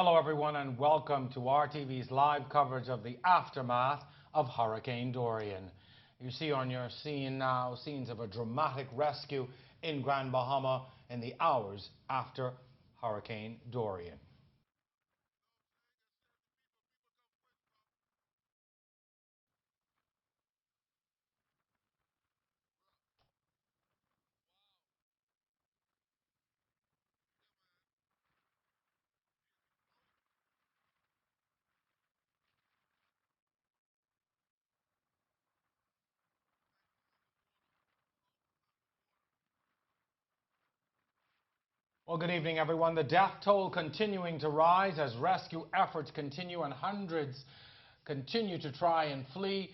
Hello, everyone, and welcome to RTV's live coverage of the aftermath of Hurricane Dorian. You see on your scene now scenes of a dramatic rescue in Grand Bahama in the hours after Hurricane Dorian. Well, good evening, everyone. The death toll continuing to rise as rescue efforts continue and hundreds continue to try and flee,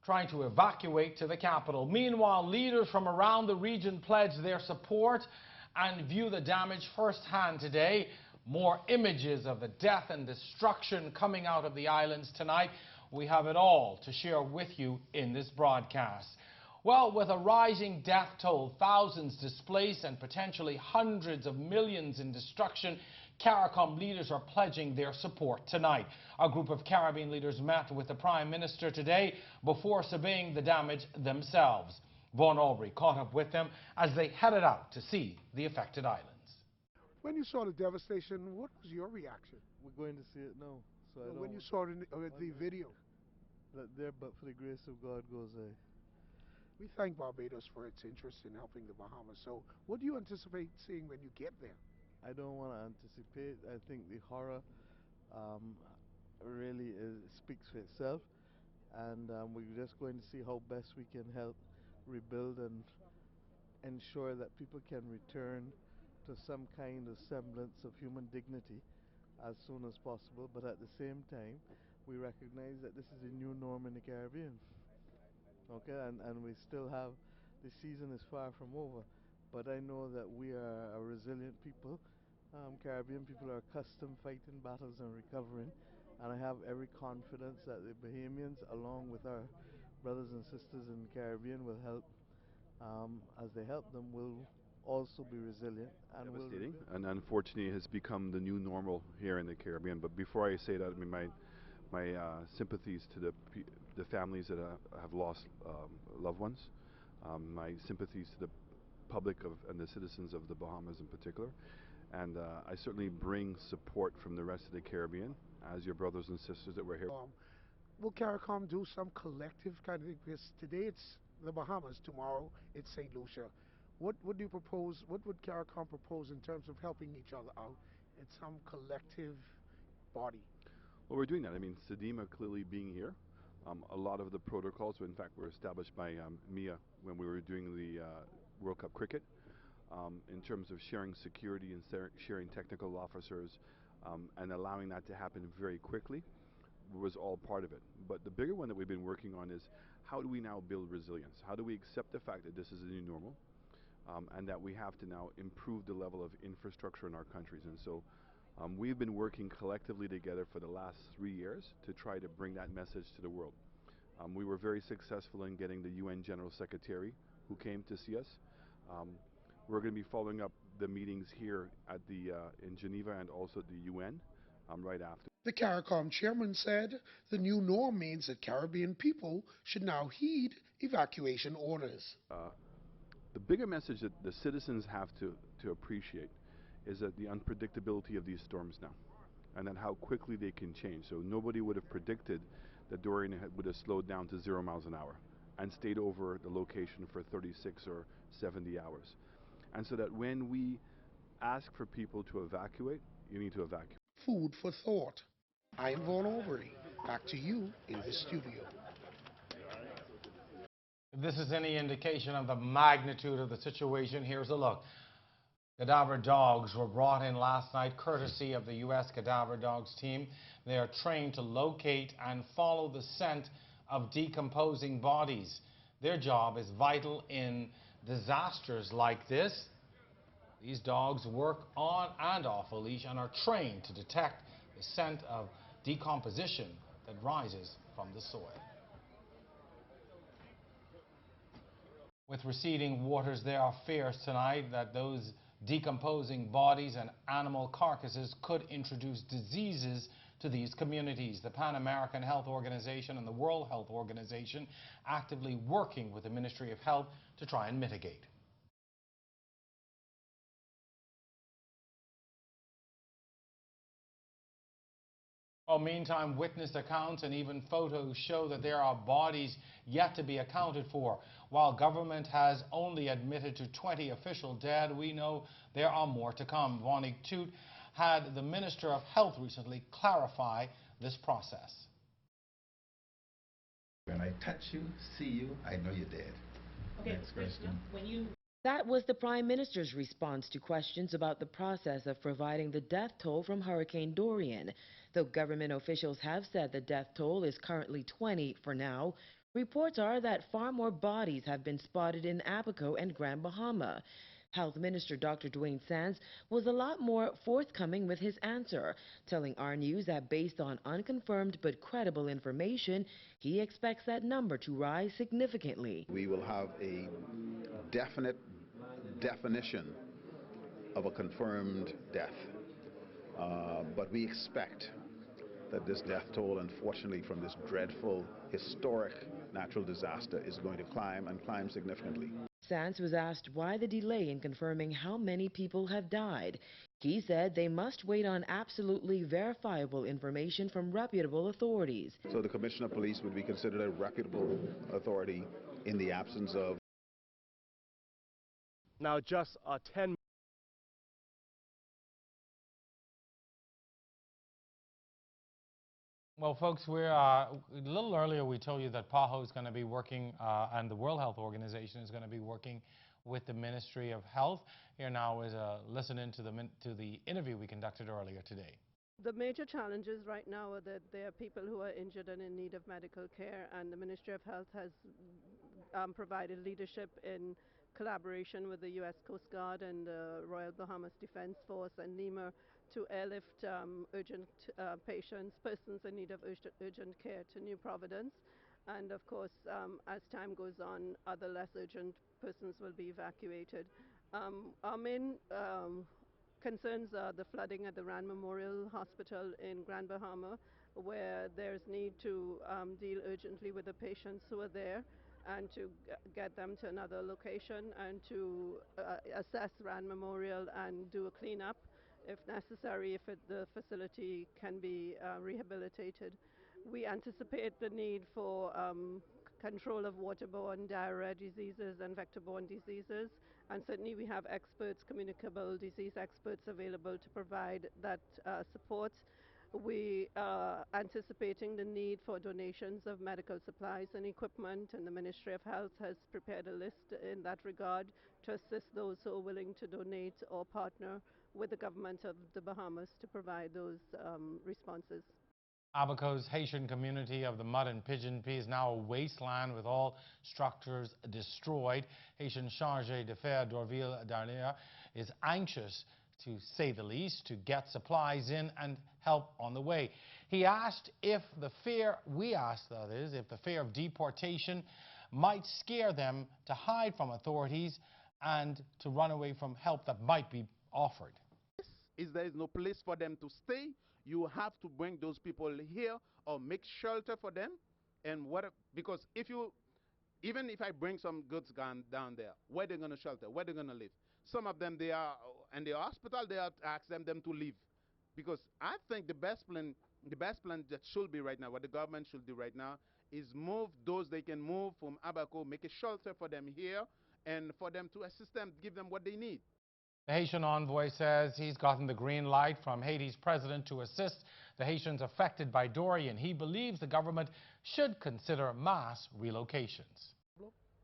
trying to evacuate to the capital. Meanwhile, leaders from around the region pledge their support and view the damage firsthand today. More images of the death and destruction coming out of the islands tonight. We have it all to share with you in this broadcast. Well, with a rising death toll, thousands displaced and potentially hundreds of millions in destruction, CARICOM leaders are pledging their support tonight. A group of Caribbean leaders met with the Prime Minister today before surveying the damage themselves. Vaughn Aubrey caught up with them as they headed out to see the affected islands. When you saw the devastation, what was your reaction? We're going to see it now. So I When don't you saw the video? That there, but for the grace of God goes I. We thank Barbados for its interest in helping the Bahamas. So what do you anticipate seeing when you get there? I don't want to anticipate. I think the horror um, really speaks for itself, and we're just going to see how best we can help rebuild and ensure that people can return to some kind of semblance of human dignity as soon as possible. But at the same time, we recognize that this is a new norm in the Caribbean. Okay, and we still have, the season is far from over, but I know that we are a resilient people. Caribbean people are accustomed fighting battles and recovering, and I have every confidence that the Bahamians, along with our brothers and sisters in the Caribbean, will help. As they help them, will also be resilient and Devastating, and unfortunately has become the new normal here in the Caribbean. But before I say that, I mean, my sympathies to the families that have lost loved ones. My sympathies to the public and the citizens of the Bahamas in particular. And I certainly bring support from the rest of the Caribbean as your brothers and sisters that were here. Will CARICOM do some collective kind of thing? Because today it's the Bahamas, tomorrow it's St. Lucia. What would you propose? What would CARICOM propose in terms of helping each other out in some collective body? Well, we're doing that. I mean, Sedima clearly being here. A lot of the protocols, in fact, were established by Mia when we were doing the World Cup cricket, in terms of sharing security and sharing technical officers, and allowing that to happen very quickly was all part of it. But the bigger one that we've been working on is how do we now build resilience? How do we accept the fact that this is a new normal, and that we have to now improve the level of infrastructure in our countries? And so we've been working collectively together for the last 3 years to try to bring that message to the world. We were very successful in getting the UN General Secretary, who came to see us. We're going to be following up the meetings here at in Geneva and also at the UN right after. The CARICOM chairman said the new norm means that Caribbean people should now heed evacuation orders. The bigger message that the citizens have to appreciate is that the unpredictability of these storms now, and then how quickly they can change. So nobody would have predicted that Dorian would have slowed down to 0 miles an hour and stayed over the location for 36 or 70 hours. And so that when we ask for people to evacuate, you need to evacuate. Food for thought. I am Vaughn Aubrey. Back to you in the studio. If this is any indication of the magnitude of the situation, here's a look. Cadaver dogs were brought in last night courtesy of the U.S. Cadaver Dogs team. They are trained to locate and follow the scent of decomposing bodies. Their job is vital in disasters like this. These dogs work on and off a leash and are trained to detect the scent of decomposition that rises from the soil. With receding waters, there are fears tonight that those Decomposing bodies and animal carcasses could introduce diseases to these communities. The Pan American Health Organization and the World Health Organization actively working with the Ministry of Health to try and mitigate. Well, meantime, witness accounts and even photos show that there are bodies yet to be accounted for. While government has only admitted to 20 official dead, we know there are more to come. Vonik Toot had the Minister of Health recently clarify this process. When I touch you, see you, I know you're dead. Okay, Next question. That was the Prime Minister's response to questions about the process of providing the death toll from Hurricane Dorian. Though government officials have said the death toll is currently 20 for now, reports are that far more bodies have been spotted in Abaco and Grand Bahama. Health Minister Dr. Dwayne Sands was a lot more forthcoming with his answer, telling our news that based on unconfirmed but credible information, he expects that number to rise significantly. We will have a definite definition of a confirmed death, but we expect that this death toll, unfortunately, from this dreadful, historic natural disaster is going to climb and climb significantly. Sands was asked why the delay in confirming how many people have died. He said they must wait on absolutely verifiable information from reputable authorities. So the Commissioner of Police would be considered a reputable authority in the absence of. Now just 10. Well, folks, we're a little earlier we told you that PAHO is going to be working, and the World Health Organization is going to be working with the Ministry of Health. Here now is a listen in to the interview we conducted earlier today. The major challenges right now are that there are people who are injured and in need of medical care, and the Ministry of Health has provided leadership in collaboration with the U.S. Coast Guard and the Royal Bahamas Defense Force and NEMA to airlift urgent persons in need of urgent care to New Providence. And of course, as time goes on, other less urgent persons will be evacuated. Our main concerns are the flooding at the Rand Memorial Hospital in Grand Bahama, where there's need to deal urgently with the patients who are there and to get them to another location and to assess Rand Memorial and do a cleanup if necessary, if the facility can be rehabilitated. We anticipate the need for control of waterborne diarrhea diseases and vector-borne diseases, and certainly we have experts, communicable disease experts available to provide that support. We are anticipating the need for donations of medical supplies and equipment, and the Ministry of Health has prepared a list in that regard to assist those who are willing to donate or partner with the government of the Bahamas to provide those responses. Abaco's Haitian community of the Mud and Pigeon Pea is now a wasteland with all structures destroyed. Haitian Chargé d'Affaires Dorian is anxious, to say the least, to get supplies in and help on the way. He asked if the fear, we asked that is, if the fear of deportation might scare them to hide from authorities and to run away from help that might be offered. There is no place for them to stay. You have to bring those people here or make shelter for them. And because even if I bring some goods down there, where they're going to shelter, where they're going to live. Some of them, they are in the hospital, they are asking them to leave. Because I think the best plan that should be right now, what the government should do right now, is move those they can move from Abaco, make a shelter for them here, and for them to assist them, give them what they need. The Haitian envoy says he's gotten the green light from Haiti's president to assist the Haitians affected by Dorian. He believes the government should consider mass relocations.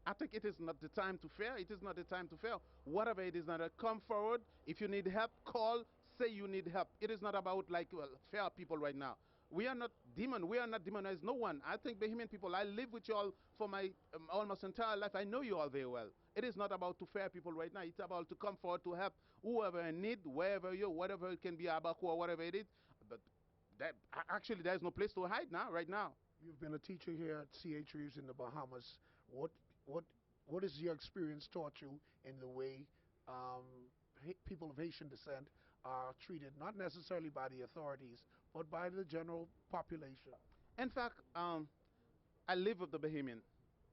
I think it is not the time to fear. It is not the time to fear. Whatever it is, not come forward. If you need help, call, say you need help. It is not about fear people right now. We are not demon. We are not demonized. No one. I think Bahamian people, I live with you all for my almost entire life. I know you all very well. It is not about to fear people right now. It's about to come forward to help whoever in need, wherever you, whatever it can be, Abaco or whatever it is. But actually, there's no place to hide now, right now. You've been a teacher here at C.H. Reeves in the Bahamas. What has your experience taught you in the way people of Haitian descent are treated, not necessarily by the authorities, but by the general population? In fact, I live with the Bahamian,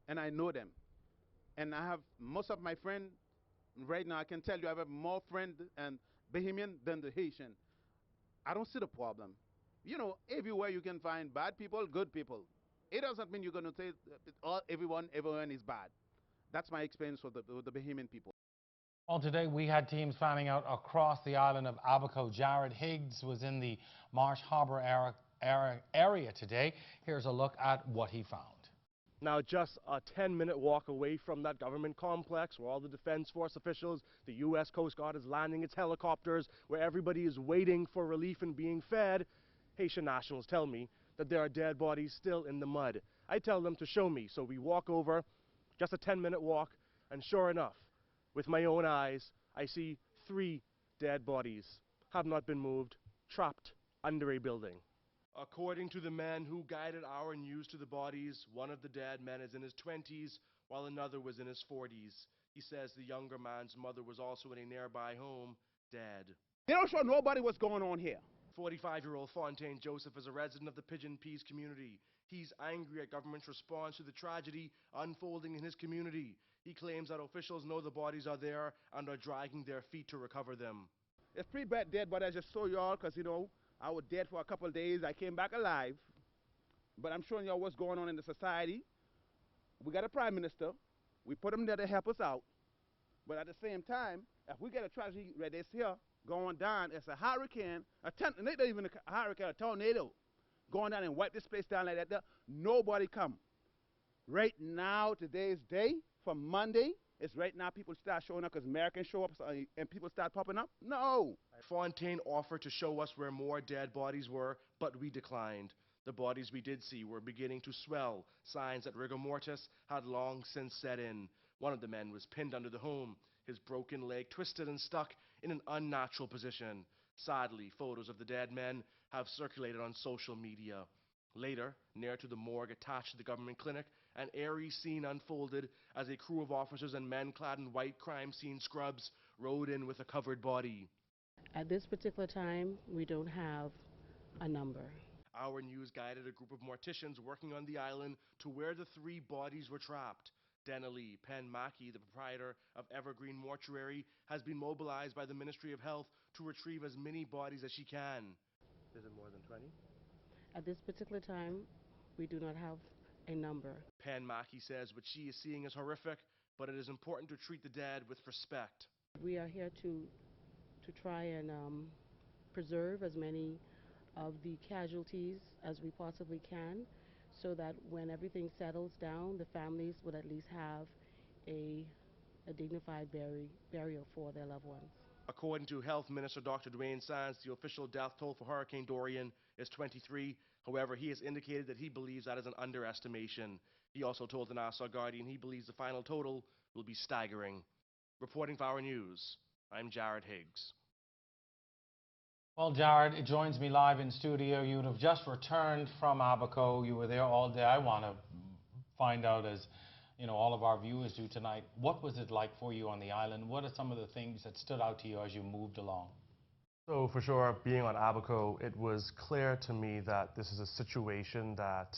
and I know them. And I have most of my friends right now. I can tell you, I have more friends and Bahamian than the Haitian. I don't see the problem. You know, everywhere you can find bad people, good people. It doesn't mean you're going to say everyone is bad. That's my experience with the Bahamian people. Well, today we had teams fanning out across the island of Abaco. Jared Higgs was in the Marsh Harbour area today. Here's a look at what he found. Now, just a 10-minute walk away from that government complex where all the Defense Force officials, the U.S. Coast Guard is landing its helicopters, where everybody is waiting for relief and being fed, Haitian nationals tell me that there are dead bodies still in the mud. I tell them to show me, so we walk over, just a 10-minute walk, and sure enough, with my own eyes, I see 3 dead bodies, have not been moved, trapped under a building. According to the man who guided our news to the bodies, one of the dead men is in his 20s, while another was in his 40s. He says the younger man's mother was also in a nearby home, dead. They don't show nobody what's going on here. 45-year-old Fontaine Joseph is a resident of the Pigeon Peas community. He's angry at government's response to the tragedy unfolding in his community. He claims that officials know the bodies are there and are dragging their feet to recover them. It's pretty bad dead, but I just saw y'all because, you know, I was dead for a couple of days. I came back alive. But I'm showing y'all what's going on in the society. We got a prime minister. We put him there to help us out. But at the same time, if we get a tragedy right this here going down, it's a hurricane, not even a hurricane, a tornado, going down and wipe this place down like that, nobody come. Right now, today's day, from Monday, it's right now people start showing up because Americans show up and people start popping up? No. Fontaine offered to show us where more dead bodies were, but we declined. The bodies we did see were beginning to swell, signs that rigor mortis had long since set in. One of the men was pinned under the home, his broken leg twisted and stuck in an unnatural position. Sadly, photos of the dead men have circulated on social media. Later, near to the morgue attached to the government clinic, an eerie scene unfolded as a crew of officers and men clad in white crime scene scrubs rode in with a covered body. At this particular time, we don't have a number. Our news guided a group of morticians working on the island to where the 3 bodies were trapped. Denali Penmaki, the proprietor of Evergreen Mortuary, has been mobilized by the Ministry of Health to retrieve as many bodies as she can. Is it more than 20? At this particular time, we do not have a number. Penmaki says what she is seeing is horrific, but it is important to treat the dead with respect. We are here to try and preserve as many of the casualties as we possibly can, so that when everything settles down, the families would at least have a dignified burial for their loved ones. According to Health Minister Dr. Dorian, the official death toll for Hurricane Dorian is 23. However, he has indicated that he believes that is an underestimation. He also told the Nassau Guardian he believes the final total will be staggering. Reporting for our news, I'm Jared Higgs. Well, Jared, it joins me live in studio. You would have just returned from Abaco. You were there all day. I want to find out, as you know, all of our viewers do tonight, what was it like for you on the island? What are some of the things that stood out to you as you moved along? So for sure, being on Abaco, it was clear to me that this is a situation that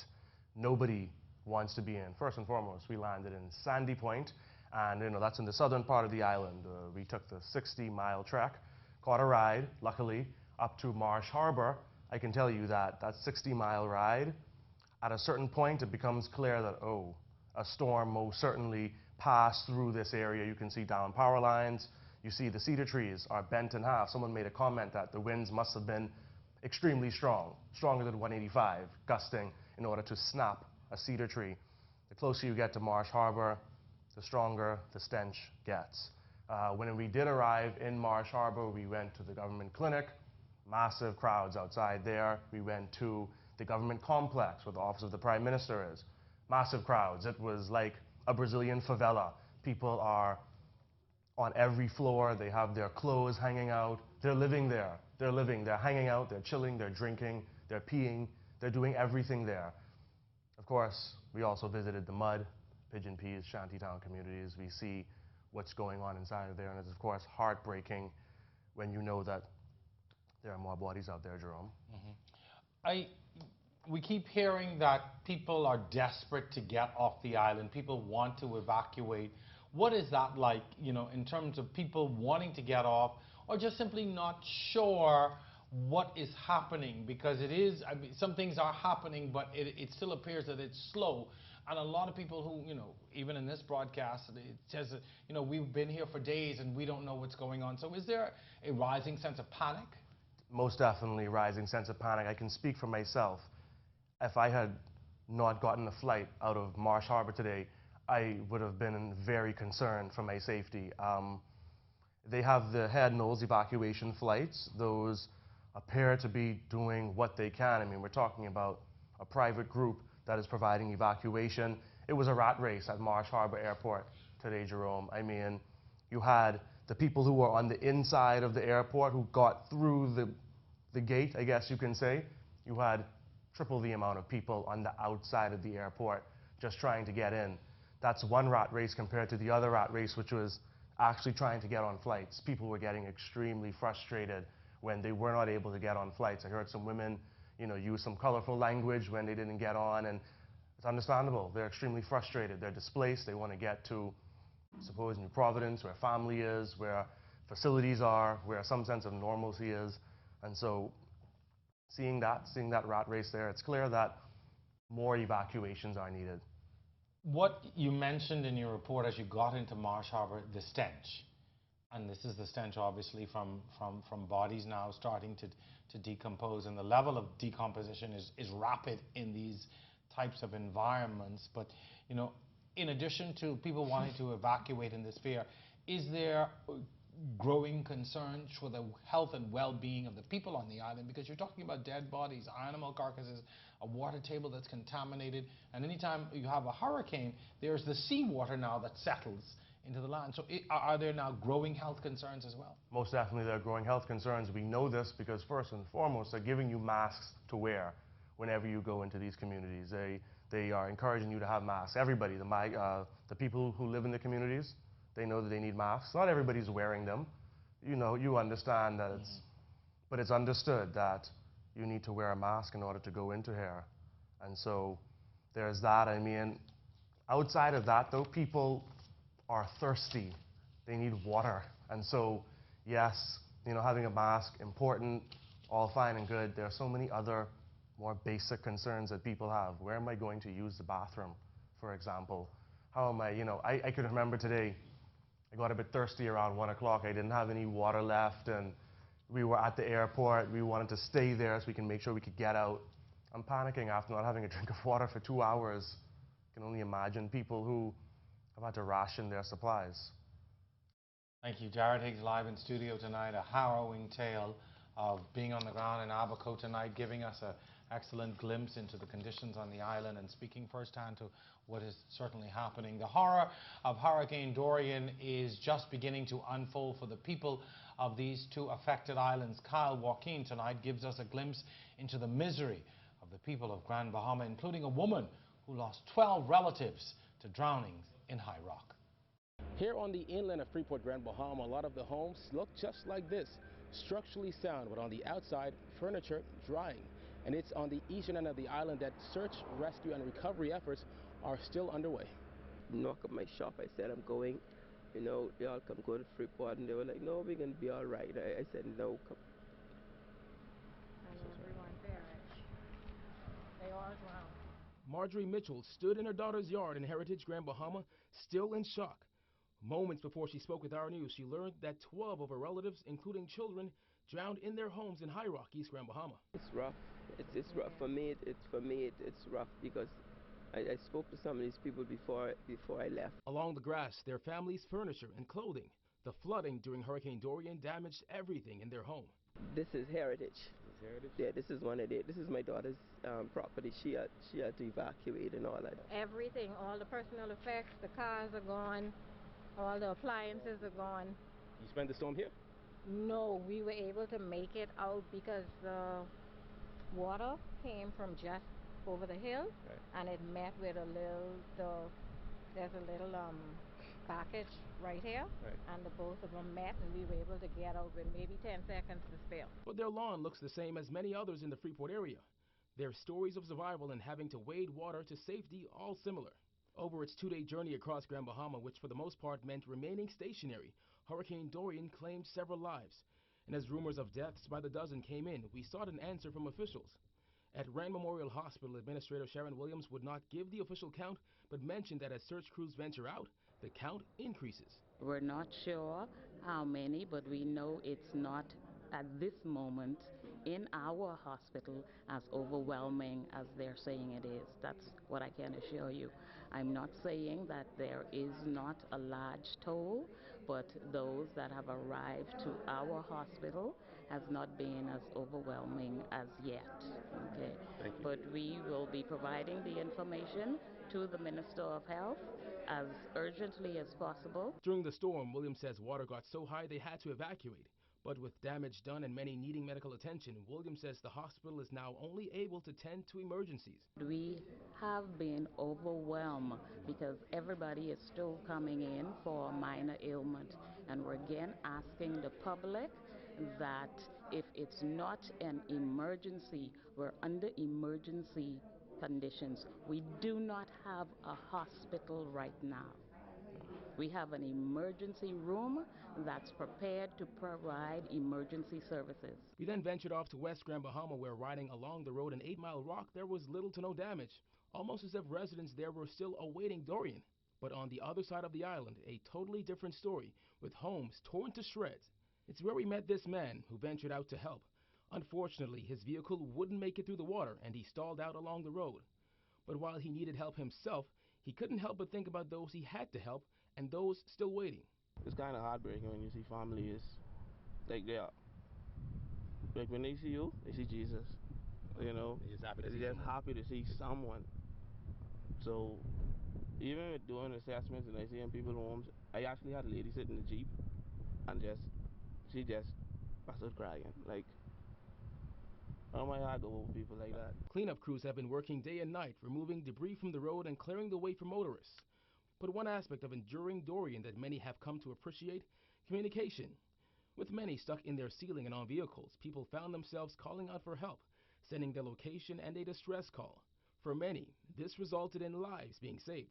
nobody wants to be in. First and foremost, we landed in Sandy Point, and you know that's in the southern part of the island. We took the 60-mile trek, caught a ride, luckily, up to Marsh Harbour. I can tell you that 60-mile ride, at a certain point, it becomes clear that, oh, a storm most certainly passed through this area. You can see down power lines. You see the cedar trees are bent in half. Someone made a comment that the winds must have been extremely strong, stronger than 185, gusting in order to snap a cedar tree. The closer you get to Marsh Harbour, the stronger the stench gets. When we did arrive in Marsh Harbour, we went to the government clinic, massive crowds outside there. We went to the government complex where the office of the Prime Minister is. Massive crowds. It was like a Brazilian favela. People are on every floor. They have their clothes hanging out. They're living there. They're living. They're hanging out. They're chilling. They're drinking. They're peeing. They're doing everything there. Of course, we also visited the mud, Pigeon Peas, Shantytown communities. We see what's going on inside of there. And it's, of course, heartbreaking when you know that there are more bodies out there, Jerome. We keep hearing that people are desperate to get off the island. People want to evacuate. What is that like, you know, in terms of people wanting to get off or just simply not sure what is happening? Because it is, I mean, some things are happening, but it still appears that it's slow. And a lot of people who, you know, even in this broadcast, it says, you know, we've been here for days and we don't know what's going on. So is there a rising sense of panic? Most definitely rising sense of panic. I can speak for myself. If I had not gotten a flight out of Marsh Harbor today, I would have been very concerned for my safety. They have the head nose evacuation flights. Those appear to be doing what they can. I mean, we're talking about a private group that is providing evacuation. It was a rat race at Marsh Harbor Airport today, Jerome. I mean, you had the people who were on the inside of the airport who got through the gate, I guess you can say. You had triple the amount of people on the outside of the airport just trying to get in. That's one rat race compared to the other rat race, which was actually trying to get on flights. People were getting extremely frustrated when they were not able to get on flights. I heard some women, you know, use some colorful language when they didn't get on, and it's understandable. They're extremely frustrated. They're displaced. They want to get to, suppose, New Providence, where family is, where facilities are, where some sense of normalcy is. And so seeing that rat race there, it's clear that more evacuations are needed. What you mentioned in your report as you got into Marsh Harbor, the stench, and this is the stench obviously from bodies now starting to decompose, and the level of decomposition is rapid in these types of environments. But, you know, in addition to people wanting to evacuate in this fear, is there growing concerns for the health and well-being of the people on the island? Because you're talking about dead bodies, animal carcasses, a water table that's contaminated, and anytime you have a hurricane, there's the seawater now that settles into the land. So are there now growing health concerns as well? Most definitely there are growing health concerns. We know this because first and foremost, they're giving you masks to wear whenever you go into these communities. They are encouraging you to have masks. Everybody, the people who live in the communities, they know that they need masks. Not everybody's wearing them. You know, you understand that but it's understood that you need to wear a mask in order to go into here. And so there's that. I mean, outside of that though, people are thirsty. They need water. And so, yes, you know, having a mask, important, all fine and good. There are so many other more basic concerns that people have. Where am I going to use the bathroom, for example? How am I, you know, I could remember today, I got a bit thirsty around 1 o'clock. I didn't have any water left, and we were at the airport. We wanted to stay there so we can make sure we could get out. I'm panicking after not having a drink of water for 2 hours. I can only imagine people who have had to ration their supplies. Thank you. Jared Higgs live in studio tonight, a harrowing tale of being on the ground in Abaco tonight, giving us an excellent glimpse into the conditions on the island and speaking firsthand to what is certainly happening. The horror of Hurricane Dorian is just beginning to unfold for the people of these two affected islands. Kyle Joaquin tonight gives us a glimpse into the misery of the people of Grand Bahama, including a woman who lost 12 relatives to drownings in High Rock. Here on the inland of Freeport, Grand Bahama, a lot of the homes look just like this, structurally sound, but on the outside, furniture drying. And it's on the eastern end of the island that search, rescue, and recovery efforts are still underway. Knock up my shop. I said, I'm going, you know, y'all come go to Freeport, and they were like, no, we're going to be all right. I said, no, come. And everyone perished. They all drowned. Marjorie Mitchell stood in her daughter's yard in Heritage, Grand Bahama, still in shock. Moments before she spoke with our news, she learned that 12 of her relatives, including children, drowned in their homes in High Rock, East Grand Bahama. It's rough. It's rough for me. It's rough because I spoke to some of these people before I left. Along the grass, their families' furniture and clothing. The flooding during Hurricane Dorian damaged everything in their home. This is Heritage. Yeah, this is one of it. This is my daughter's property. She had to evacuate and all that. Everything, all the personal effects, the cars are gone, all the appliances are gone. You spent the storm here? No, we were able to make it out because the water came from just over the hill, and it met with there's a little package right here, and the both of them met, and we were able to get out with maybe 10 seconds to spare. But their lawn looks the same as many others in the Freeport area. Their stories of survival and having to wade water to safety all similar. Over its 2-day journey across Grand Bahama, which for the most part meant remaining stationary, Hurricane Dorian claimed several lives. And as rumors of deaths by the dozen came in, we sought an answer from officials. At Rand Memorial Hospital, Administrator Sharon Williams would not give the official count, but mentioned that as search crews venture out, the count increases. We're not sure how many, but we know it's not at this moment in our hospital as overwhelming as they're saying it is. That's what I can assure you. I'm not saying that there is not a large toll, but those that have arrived to our hospital has not been as overwhelming as yet. Okay. But we will be providing the information to the Minister of Health as urgently as possible. During the storm, Williams says water got so high they had to evacuate. But with damage done and many needing medical attention, Williams says the hospital is now only able to tend to emergencies. We have been overwhelmed because everybody is still coming in for minor ailment. And we're again asking the public that if it's not an emergency, we're under emergency conditions. We do not have a hospital right now. We have an emergency room that's prepared to provide emergency services. We then ventured off to West Grand Bahama, where riding along the road in 8 Mile Rock, there was little to no damage, almost as if residents there were still awaiting Dorian. But on the other side of the island, a totally different story, with homes torn to shreds. It's where we met this man who ventured out to help. Unfortunately, his vehicle wouldn't make it through the water, and he stalled out along the road. But while he needed help himself, he couldn't help but think about those he had to help and those still waiting. It's kind of heartbreaking when you see families like they are. Like when they see you, they see Jesus. You know, they're just happy to see someone. So even with doing assessments and I see in people's homes, I actually had a lady sit in the Jeep and she just started crying. Like, oh my God, go over people like that. Cleanup crews have been working day and night, removing debris from the road and clearing the way for motorists. But one aspect of enduring Dorian that many have come to appreciate, communication. With many stuck in their ceiling and on vehicles, people found themselves calling out for help, sending their location and a distress call. For many, this resulted in lives being saved.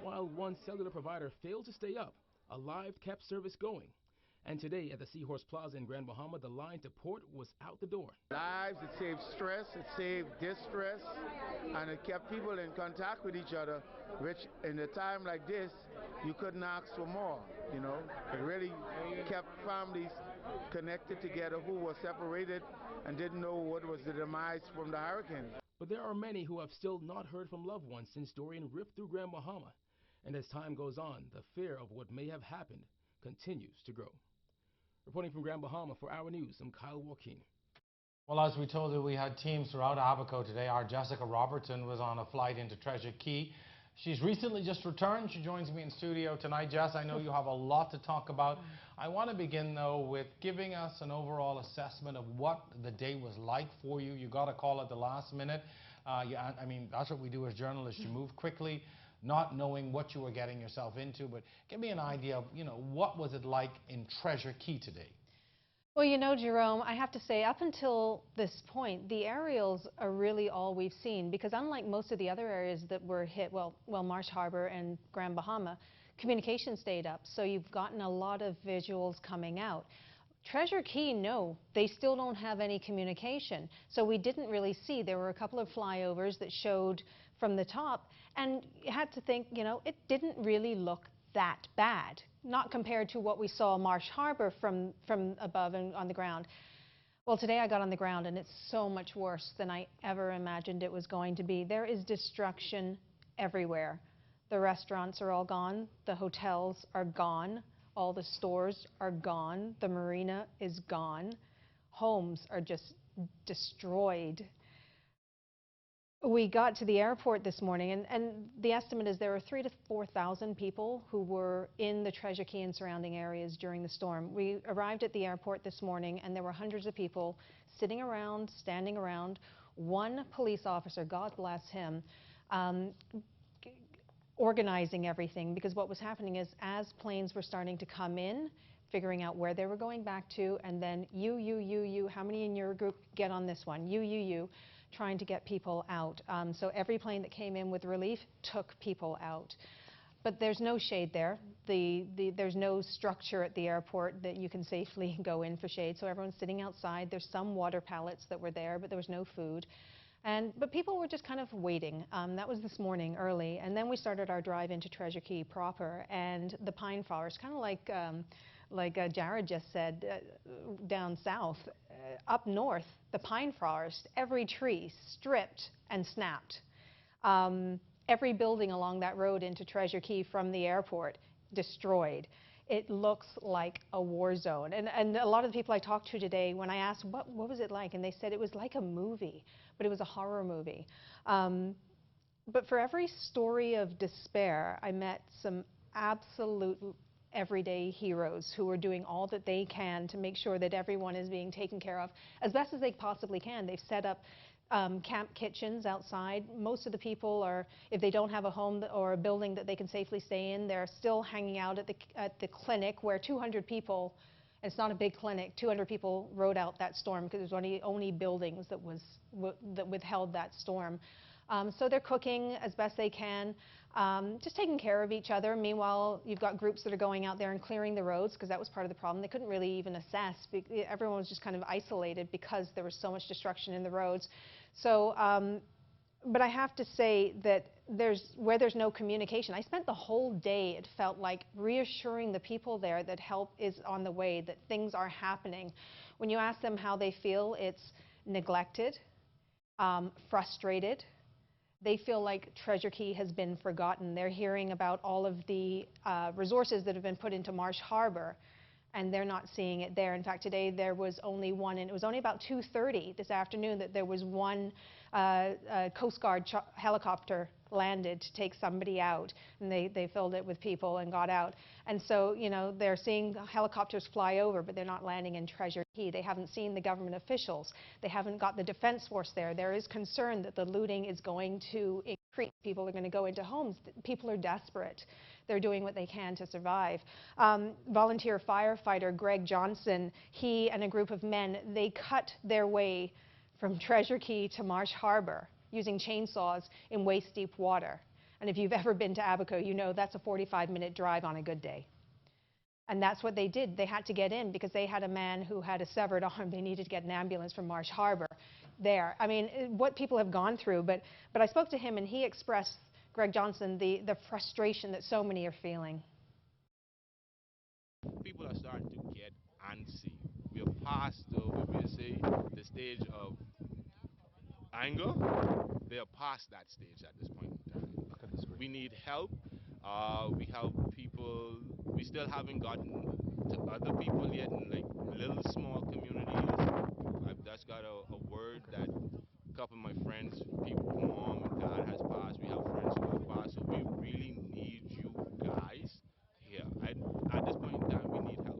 While one cellular provider failed to stay up, a live kept service going. And today at the Seahorse Plaza in Grand Bahama, the line to port was out the door. Lives, it saved stress, it saved distress, and it kept people in contact with each other, which in a time like this, you couldn't ask for more, you know. It really kept families connected together who were separated and didn't know what was the demise from the hurricane. But there are many who have still not heard from loved ones since Dorian ripped through Grand Bahama. And as time goes on, the fear of what may have happened continues to grow. Reporting from Grand Bahama for Our News, I'm Kyle Joaquin. Well, as we told you, we had teams throughout Abaco today. Our Jessica Robertson was on a flight into Treasure Key. She's recently just returned. She joins me in studio tonight. Jess, I know you have a lot to talk about. I want to begin, though, with giving us an overall assessment of what the day was like for you. You got a call at the last minute. I mean, that's what we do as journalists. You move quickly, not knowing what you were getting yourself into. But give me an idea of, what was it like in Treasure Key today? Well, Jerome, I have to say, up until this point, the aerials are really all we've seen, because unlike most of the other areas that were hit, well, Marsh Harbor and Grand Bahama, communication stayed up, so you've gotten a lot of visuals coming out. Treasure Key, no, they still don't have any communication, so we didn't really see. There were a couple of flyovers that showed from the top, and you had to think, it didn't really look that bad, not compared to what we saw Marsh Harbor from above and on the ground. Well, today I got on the ground and it's so much worse than I ever imagined it was going to be. There is destruction everywhere. The restaurants are all gone, the hotels are gone, all the stores are gone, the marina is gone, homes are just destroyed. We got to the airport this morning, and the estimate is there were 3,000 to 4,000 people who were in the Treasure Key and surrounding areas during the storm. We arrived at the airport this morning, and there were hundreds of people sitting around, standing around. One police officer, God bless him, organizing everything, because what was happening is as planes were starting to come in, figuring out where they were going back to, and then you, how many in your group get on this one? You, trying to get people out. So every plane that came in with relief took people out. But there's no shade there. There's no structure at the airport that you can safely go in for shade, so everyone's sitting outside. There's some water pallets that were there, but there was no food. But people were just kind of waiting. That was this morning early, and then we started our drive into Treasure Key proper, and the pine forest, kind of like Jared just said, down south, up north, the pine forest, every tree stripped and snapped. Every building along that road into Treasure Key from the airport destroyed. It looks like a war zone. And a lot of the people I talked to today, when I asked what was it like, and they said it was like a movie, but it was a horror movie. But for every story of despair, I met some absolute everyday heroes who are doing all that they can to make sure that everyone is being taken care of as best as they possibly can. They've set up camp kitchens outside. Most of the people are, if they don't have a home or a building that they can safely stay in, they're still hanging out at the clinic where 200 people, and it's not a big clinic, 200 people rode out that storm because it was only buildings that withheld that storm. So they're cooking as best they can, just taking care of each other. Meanwhile, you've got groups that are going out there and clearing the roads, because that was part of the problem. They couldn't really even assess. Everyone was just kind of isolated because there was so much destruction in the roads. So, but I have to say that where there's no communication, I spent the whole day, it felt like, reassuring the people there that help is on the way, that things are happening. When you ask them how they feel, it's neglected, frustrated. They feel like Treasure Key has been forgotten. They're hearing about all of the resources that have been put into Marsh Harbor, and they're not seeing it there. In fact, today there was only one, and it was only about 2:30 this afternoon that there was one Coast Guard helicopter landed to take somebody out, and they filled it with people and got out. And so, you know, they're seeing helicopters fly over, but they're not landing in Treasure Key. They haven't seen the government officials. They haven't got the Defense Force there. There is concern that the looting is going to increase. People are going to go into homes. People are desperate. They're doing what they can to survive. Volunteer firefighter Greg Johnson, he and a group of men, they cut their way from Treasure Key to Marsh Harbor using chainsaws in waist-deep water. And if you've ever been to Abaco, you know that's a 45-minute drive on a good day. And that's what they did. They had to get in because they had a man who had a severed arm. They needed to get an ambulance from Marsh Harbor there. I mean, what people have gone through. But I spoke to him, and he expressed, Greg Johnson, the frustration that so many are feeling. People are starting to get antsy. We are past, what we say, the stage of anger. They are past that stage at this point in time. We need help. We help people. We still haven't gotten to other people yet in like little small communities. I've just got a word that a couple of my friends, people, mom and dad has passed. We have friends who have passed. So we really need you guys here. At this point in time, we need help.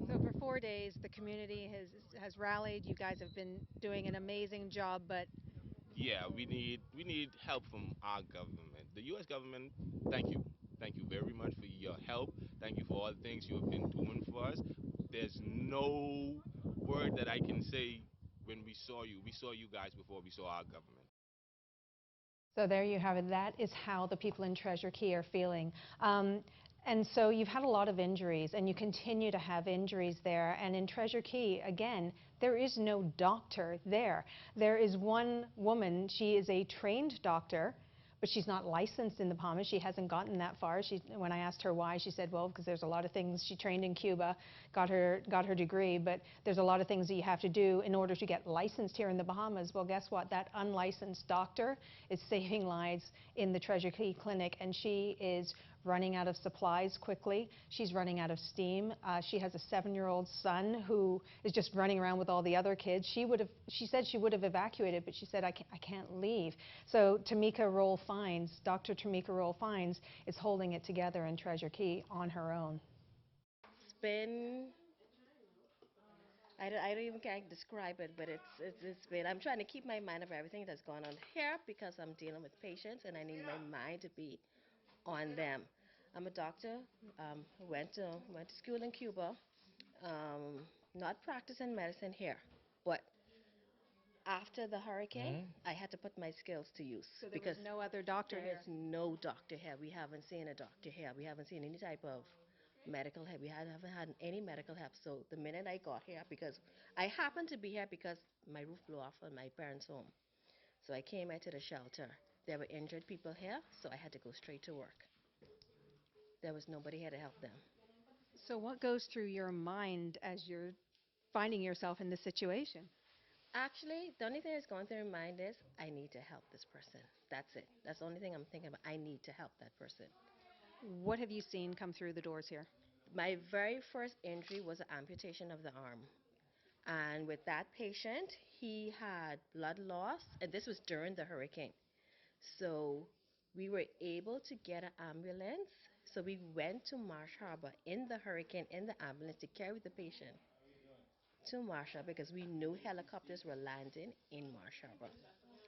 So for 4 days, the community has rallied. You guys have been doing an amazing job, but yeah, we need help from our government. The U.S. government, thank you. Thank you very much for your help. Thank you for all the things you have been doing for us. There's no word that I can say when we saw you. We saw you guys before we saw our government. so there you have it. That is how the people in Treasure Key are feeling. And so you've had a lot of injuries, and you continue to have injuries there. And in Treasure Key, again, there is no doctor there. There is one woman, she is a trained doctor, but she's not licensed in the Bahamas. She hasn't gotten that far. When I asked her why, she said, well, because there's a lot of things. She trained in Cuba, got her degree, but there's a lot of things that you have to do in order to get licensed here in the Bahamas. Well, guess what? That unlicensed doctor is saving lives in the Treasure Key clinic, and she is running out of supplies quickly. She's running out of steam. She has a 7-year-old son who is just running around with all the other kids. She said she would have evacuated, but she said, I can't leave. So Dr. Tamika Roll Fines is holding it together in Treasure Key on her own. It's been I don't even can't describe it, but it's been. I'm trying to keep my mind of everything that's going on here because I'm dealing with patients and I need my mind to be on them. I'm a doctor. Went to school in Cuba. Not practicing medicine here, but after the hurricane, I had to put my skills to use. So there because was no other doctor there here? is no doctor here. We haven't seen a doctor here. We haven't seen any type of medical help. Haven't had any medical help. So the minute I got here, because I happened to be here because my roof blew off on my parents' home. So I came into the shelter. There were injured people here, so I had to go straight to work. There was nobody here to help them. So what goes through your mind as you're finding yourself in this situation? Actually, the only thing that's going through my mind is I need to help this person. That's it. That's the only thing I'm thinking about. I need to help that person. What have you seen come through the doors here? My very first injury was an amputation of the arm. And with that patient, he had blood loss, and this was during the hurricane. So we were able to get an ambulance. So we went to Marsh Harbor in the hurricane in the ambulance to carry the patient to Marsh Harbor because we knew helicopters were landing in Marsh Harbor.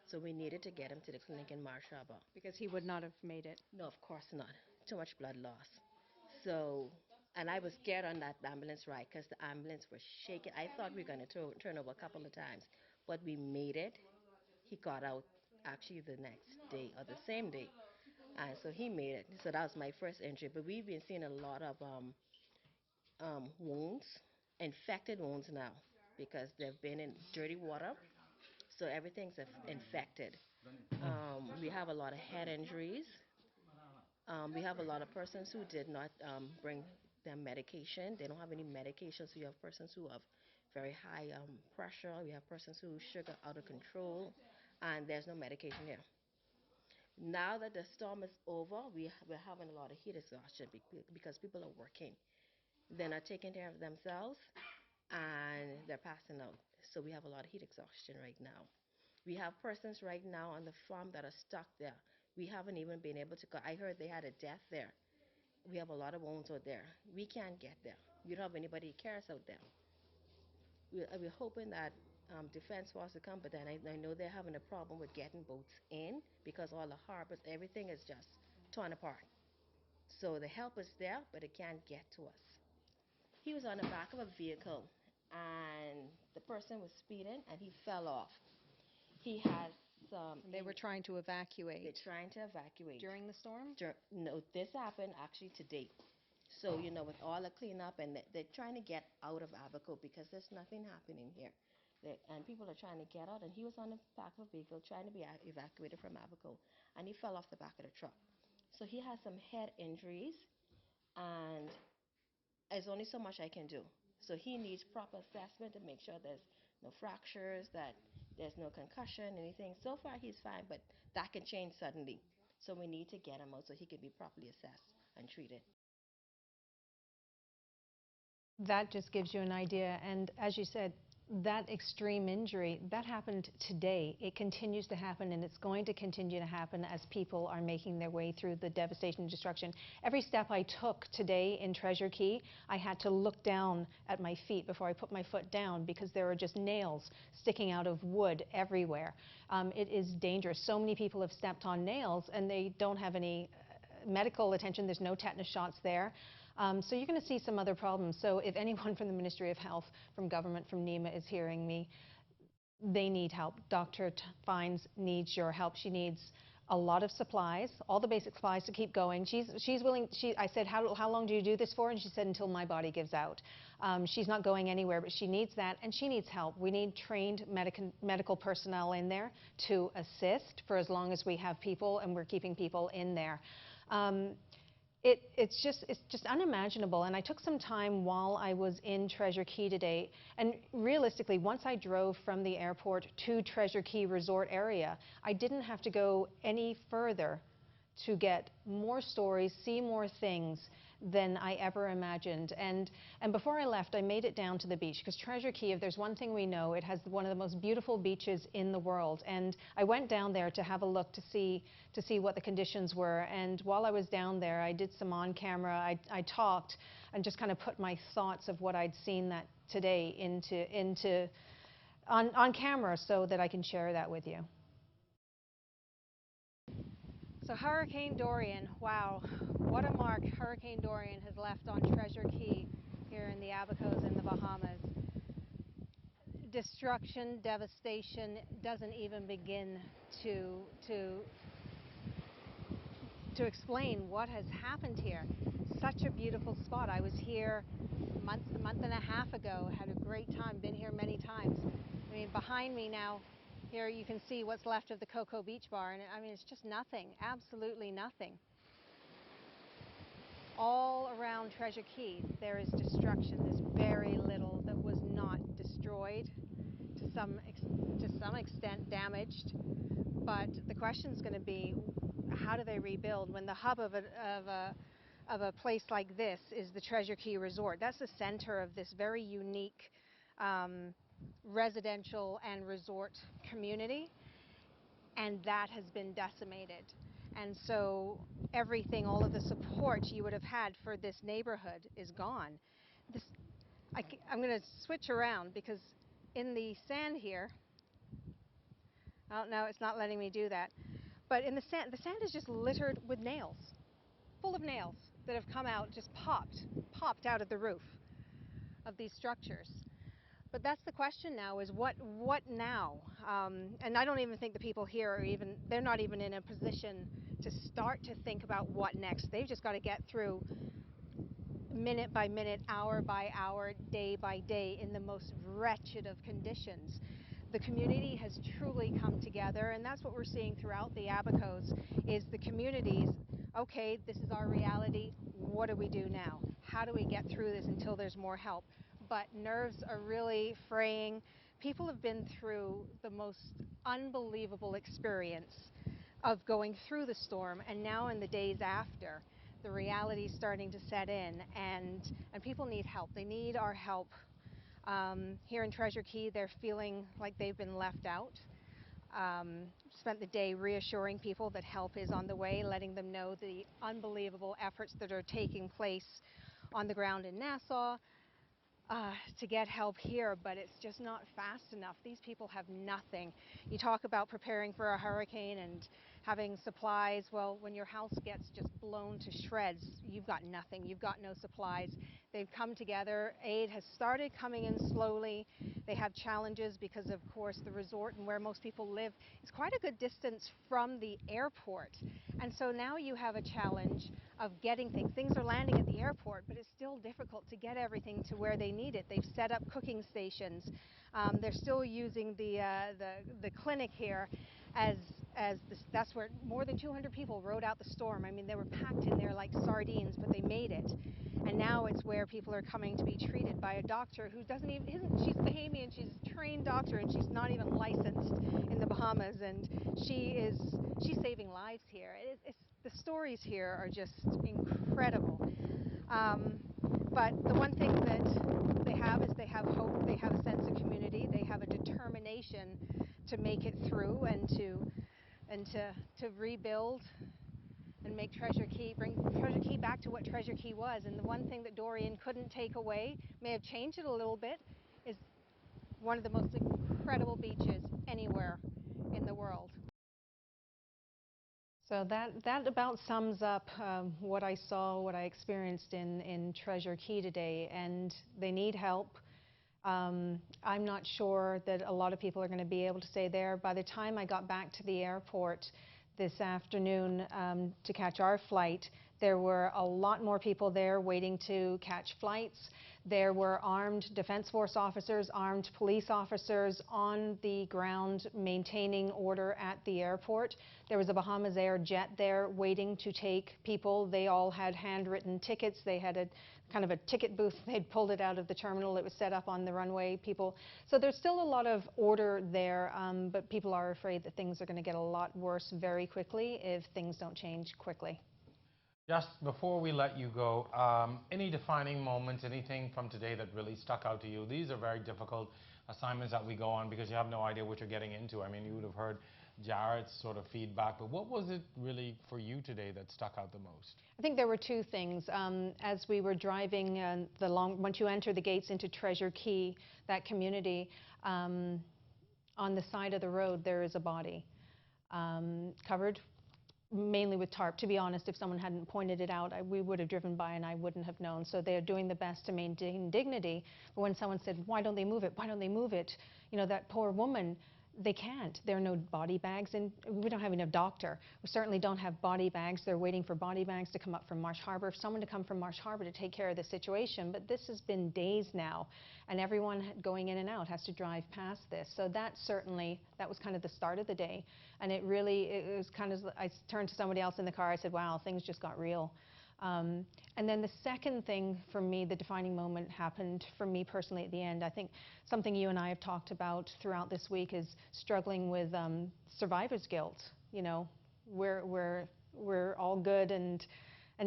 So we needed to get him to the clinic in Marsh Harbor. Because he would not have made it. No, of course not. Too much blood loss. So, and I was scared on that ambulance ride because the ambulance was shaking. I thought we were going to turn over a couple of times, but we made it. He got out actually the next day or the same day. And so he made it. So that was my first injury. But we've been seeing a lot of wounds, infected wounds now because they've been in dirty water. So everything's infected. We have a lot of head injuries. We have a lot of persons who did not bring their medication. They don't have any medication. So you have persons who have very high pressure. We have persons who sugar out of control, and there's no medication here. Now that the storm is over, we're having a lot of heat exhaustion because people are working. They're not taking care of themselves, and they're passing out. So we have a lot of heat exhaustion right now. We have persons right now on the farm that are stuck there. We haven't even been able to go. I heard they had a death there. We have a lot of wounds out there. We can't get there. We don't have anybody who cares out there. We're hoping that Defense Force will come, but then I know they're having a problem with getting boats in because all the harbors, everything is just torn apart. So the help is there, but it can't get to us. He was on the back of a vehicle, and the person was speeding, and he fell off. He has They were trying to evacuate. They're trying to evacuate. During the storm? No, this happened actually today. So, with all the cleanup, and they're trying to get out of Abaco because there's nothing happening here. And people are trying to get out, and he was on the back of a vehicle trying to be evacuated from Abaco, and he fell off the back of the truck. So he has some head injuries, and there's only so much I can do. So he needs proper assessment to make sure there's no fractures, that there's no concussion, anything. So far he's fine, but that can change suddenly. So we need to get him out so he can be properly assessed and treated. That just gives you an idea. And as you said, that extreme injury, that happened today. It continues to happen, and it's going to continue to happen as people are making their way through the devastation and destruction. Every step I took today in Treasure Key, I had to look down at my feet before I put my foot down because there are just nails sticking out of wood everywhere. It is dangerous. So many people have stepped on nails, and they don't have any medical attention. There's no tetanus shots there. So you're going to see some other problems. So if anyone from the Ministry of Health, from government, from NEMA is hearing me, they need help. Dr. Fines needs your help. She needs a lot of supplies, all the basic supplies to keep going. She's willing. I said, how long do you do this for? And she said, until my body gives out. She's not going anywhere, but she needs that, and she needs help. We need trained medical personnel in there to assist for as long as we have people, and we're keeping people in there. It's just unimaginable. And I took some time while I was in Treasure Key today, and realistically, once I drove from the airport to Treasure Key Resort area, I didn't have to go any further to get more stories, see more things than I ever imagined. And before I left, I made it down to the beach, because Treasure Cay, if there's one thing we know, it has one of the most beautiful beaches in the world. And I went down there to have a look to see what the conditions were. And while I was down there, I did some on camera. I talked and just kind of put my thoughts of what I'd seen that today on camera so that I can share that with you. So Hurricane Dorian, wow, what a mark Hurricane Dorian has left on Treasure Cay here in the Abacos in the Bahamas. Destruction, devastation doesn't even begin to explain what has happened here. Such a beautiful spot. I was here a month and a half ago, had a great time, been here many times. I mean, behind me now, here you can see what's left of the Cocoa Beach Bar, and I mean, it's just nothing, absolutely nothing. All around Treasure Cay, there is destruction. There's very little that was not destroyed, to some extent damaged. But the question is going to be, how do they rebuild when the hub of a place like this is the Treasure Cay Resort? That's the center of this very unique residential and resort community, and that has been decimated. And so everything, all of the support you would have had for this neighborhood is gone. I'm going to switch around, because in the sand here, oh no, it's not letting me do that, but in the sand is just littered with nails, full of nails that have come out, just popped out of the roof of these structures. But that's the question now, is what now? And I don't even think the people here they're not even in a position to start to think about what next. They've just got to get through minute by minute, hour by hour, day by day in the most wretched of conditions. The community has truly come together, and that's what we're seeing throughout the Abacos, is the communities, okay, this is our reality, what do we do now? How do we get through this until there's more help? But nerves are really fraying. People have been through the most unbelievable experience of going through the storm, and now in the days after, the reality is starting to set in, and people need help. They need our help. Here in Treasure Cay, they're feeling like they've been left out. Spent the day reassuring people that help is on the way, letting them know the unbelievable efforts that are taking place on the ground in Nassau to get help here, but it's just not fast enough. These people have nothing. You talk about preparing for a hurricane and having supplies. Well, when your house gets just blown to shreds, you've got nothing. You've got no supplies. They've come together. Aid has started coming in slowly. They have challenges because, of course, the resort and where most people live is quite a good distance from the airport. And so now you have a challenge of getting things. Things are landing at the airport, but it's still difficult to get everything to where they need it. They've set up cooking stations. They're still using the clinic here that's where more than 200 people rode out the storm. I mean, they were packed in there like sardines, but they made it. And now it's where people are coming to be treated by a doctor who she's Bahamian, she's a trained doctor, and she's not even licensed in the Bahamas, and she's saving lives here. The stories here are just incredible. But the one thing that they have is they have hope, they have a sense of community, they have a determination to make it through and to rebuild and make Treasure Cay, bring Treasure Cay back to what Treasure Cay was. And the one thing that Dorian couldn't take away, may have changed it a little bit, is one of the most incredible beaches anywhere in the world. So that about sums up what I saw, what I experienced in Treasure Cay today, and they need help. I'm not sure that a lot of people are going to be able to stay there. By the time I got back to the airport this afternoon to catch our flight, there were a lot more people there waiting to catch flights. There were armed Defense Force officers, armed police officers on the ground maintaining order at the airport. There was a Bahamas Air jet there waiting to take people. They all had handwritten tickets. They had a kind of a ticket booth. They'd pulled it out of the terminal. It was set up on the runway. So there's still a lot of order there, but people are afraid that things are going to get a lot worse very quickly if things don't change quickly. Just before we let you go, any defining moments, anything from today that really stuck out to you? These are very difficult assignments that we go on because you have no idea what you're getting into. I mean, you would have heard Jared's sort of feedback, but what was it really for you today that stuck out the most? I think there were two things. As we were driving once you enter the gates into Treasure Key, that community, on the side of the road there is a body covered mainly with tarp. To be honest, if someone hadn't pointed it out, we would have driven by and I wouldn't have known. So they're doing the best to maintain dignity. But when someone said, why don't they move it? Why don't they move it? You know, that poor woman, they can't. There are no body bags, and we don't have enough doctor. We certainly don't have body bags. They're waiting for body bags to come up from Marsh Harbour, someone to come from Marsh Harbour to take care of the situation. But this has been days now, and everyone going in and out has to drive past this. So that was kind of the start of the day. And it was kind of, I turned to somebody else in the car, I said, wow, things just got real. And then the second thing for me, the defining moment happened for me personally at the end. I think something you and I have talked about throughout this week is struggling with survivor's guilt. You know, we're all good and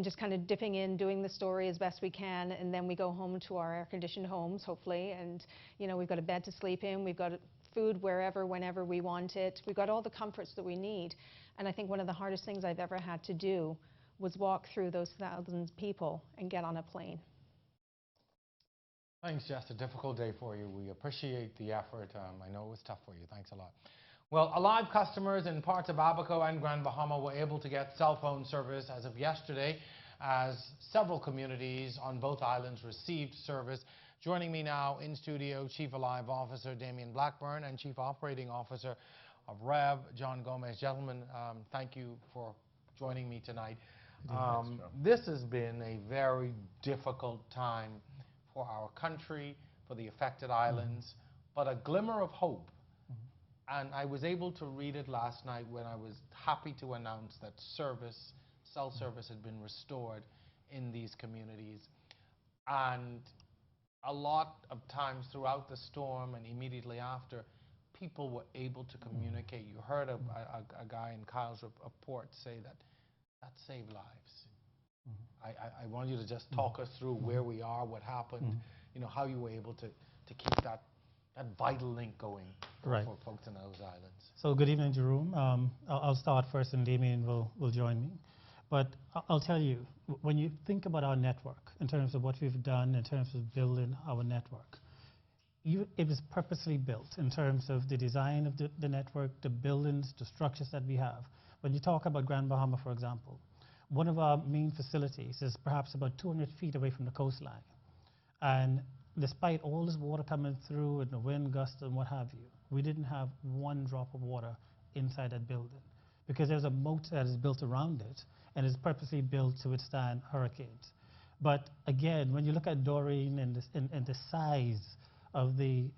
just kind of dipping in, doing the story as best we can, and then we go home to our air-conditioned homes, hopefully, and you know, we've got a bed to sleep in, we've got food wherever, whenever we want it, we've got all the comforts that we need. And I think one of the hardest things I've ever had to do was walk through those thousands of people and get on a plane. Thanks, Jess. A difficult day for you. We appreciate the effort. I know it was tough for you. Thanks a lot. Well, Alive customers in parts of Abaco and Grand Bahama were able to get cell phone service as of yesterday, as several communities on both islands received service. Joining me now in studio, Chief Alive Officer Damian Blackburn and Chief Operating Officer of REV, John Gomez. Gentlemen, thank you for joining me tonight. This has been a very difficult time for our country, for the affected islands, but a glimmer of hope. And I was able to read it last night when I was happy to announce that cell service had been restored in these communities. And a lot of times throughout the storm and immediately after, people were able to communicate. You heard a guy in Kyle's report say that saved lives. I want you to just talk us through where we are, what happened, you know, how you were able to keep that vital link going for folks in those islands. So good evening, Jerome. I'll start first and Damien will join me. But I'll tell you, when you think about our network, in terms of what we've done, in terms of building our network, it was purposely built in terms of the design of the network, the buildings, the structures that we have. When you talk about Grand Bahama, for example, one of our main facilities is perhaps about 200 feet away from the coastline. And despite all this water coming through and the wind gusts and what have you, we didn't have one drop of water inside that building because there's a moat that is built around it and is purposely built to withstand hurricanes. But again, when you look at Dorian and the size of the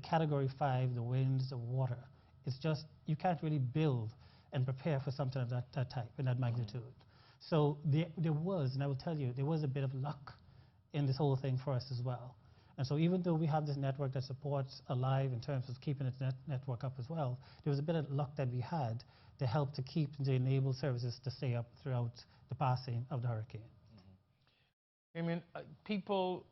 Category 5, the winds, the water, it's just, you can't really build and prepare for something of that type and that magnitude. So there was, and I will tell you, there was a bit of luck in this whole thing for us as well. And so even though we have this network that supports Alive in terms of keeping its network up as well, there was a bit of luck that we had to help to keep the enabled services to stay up throughout the passing of the hurricane. I mean, people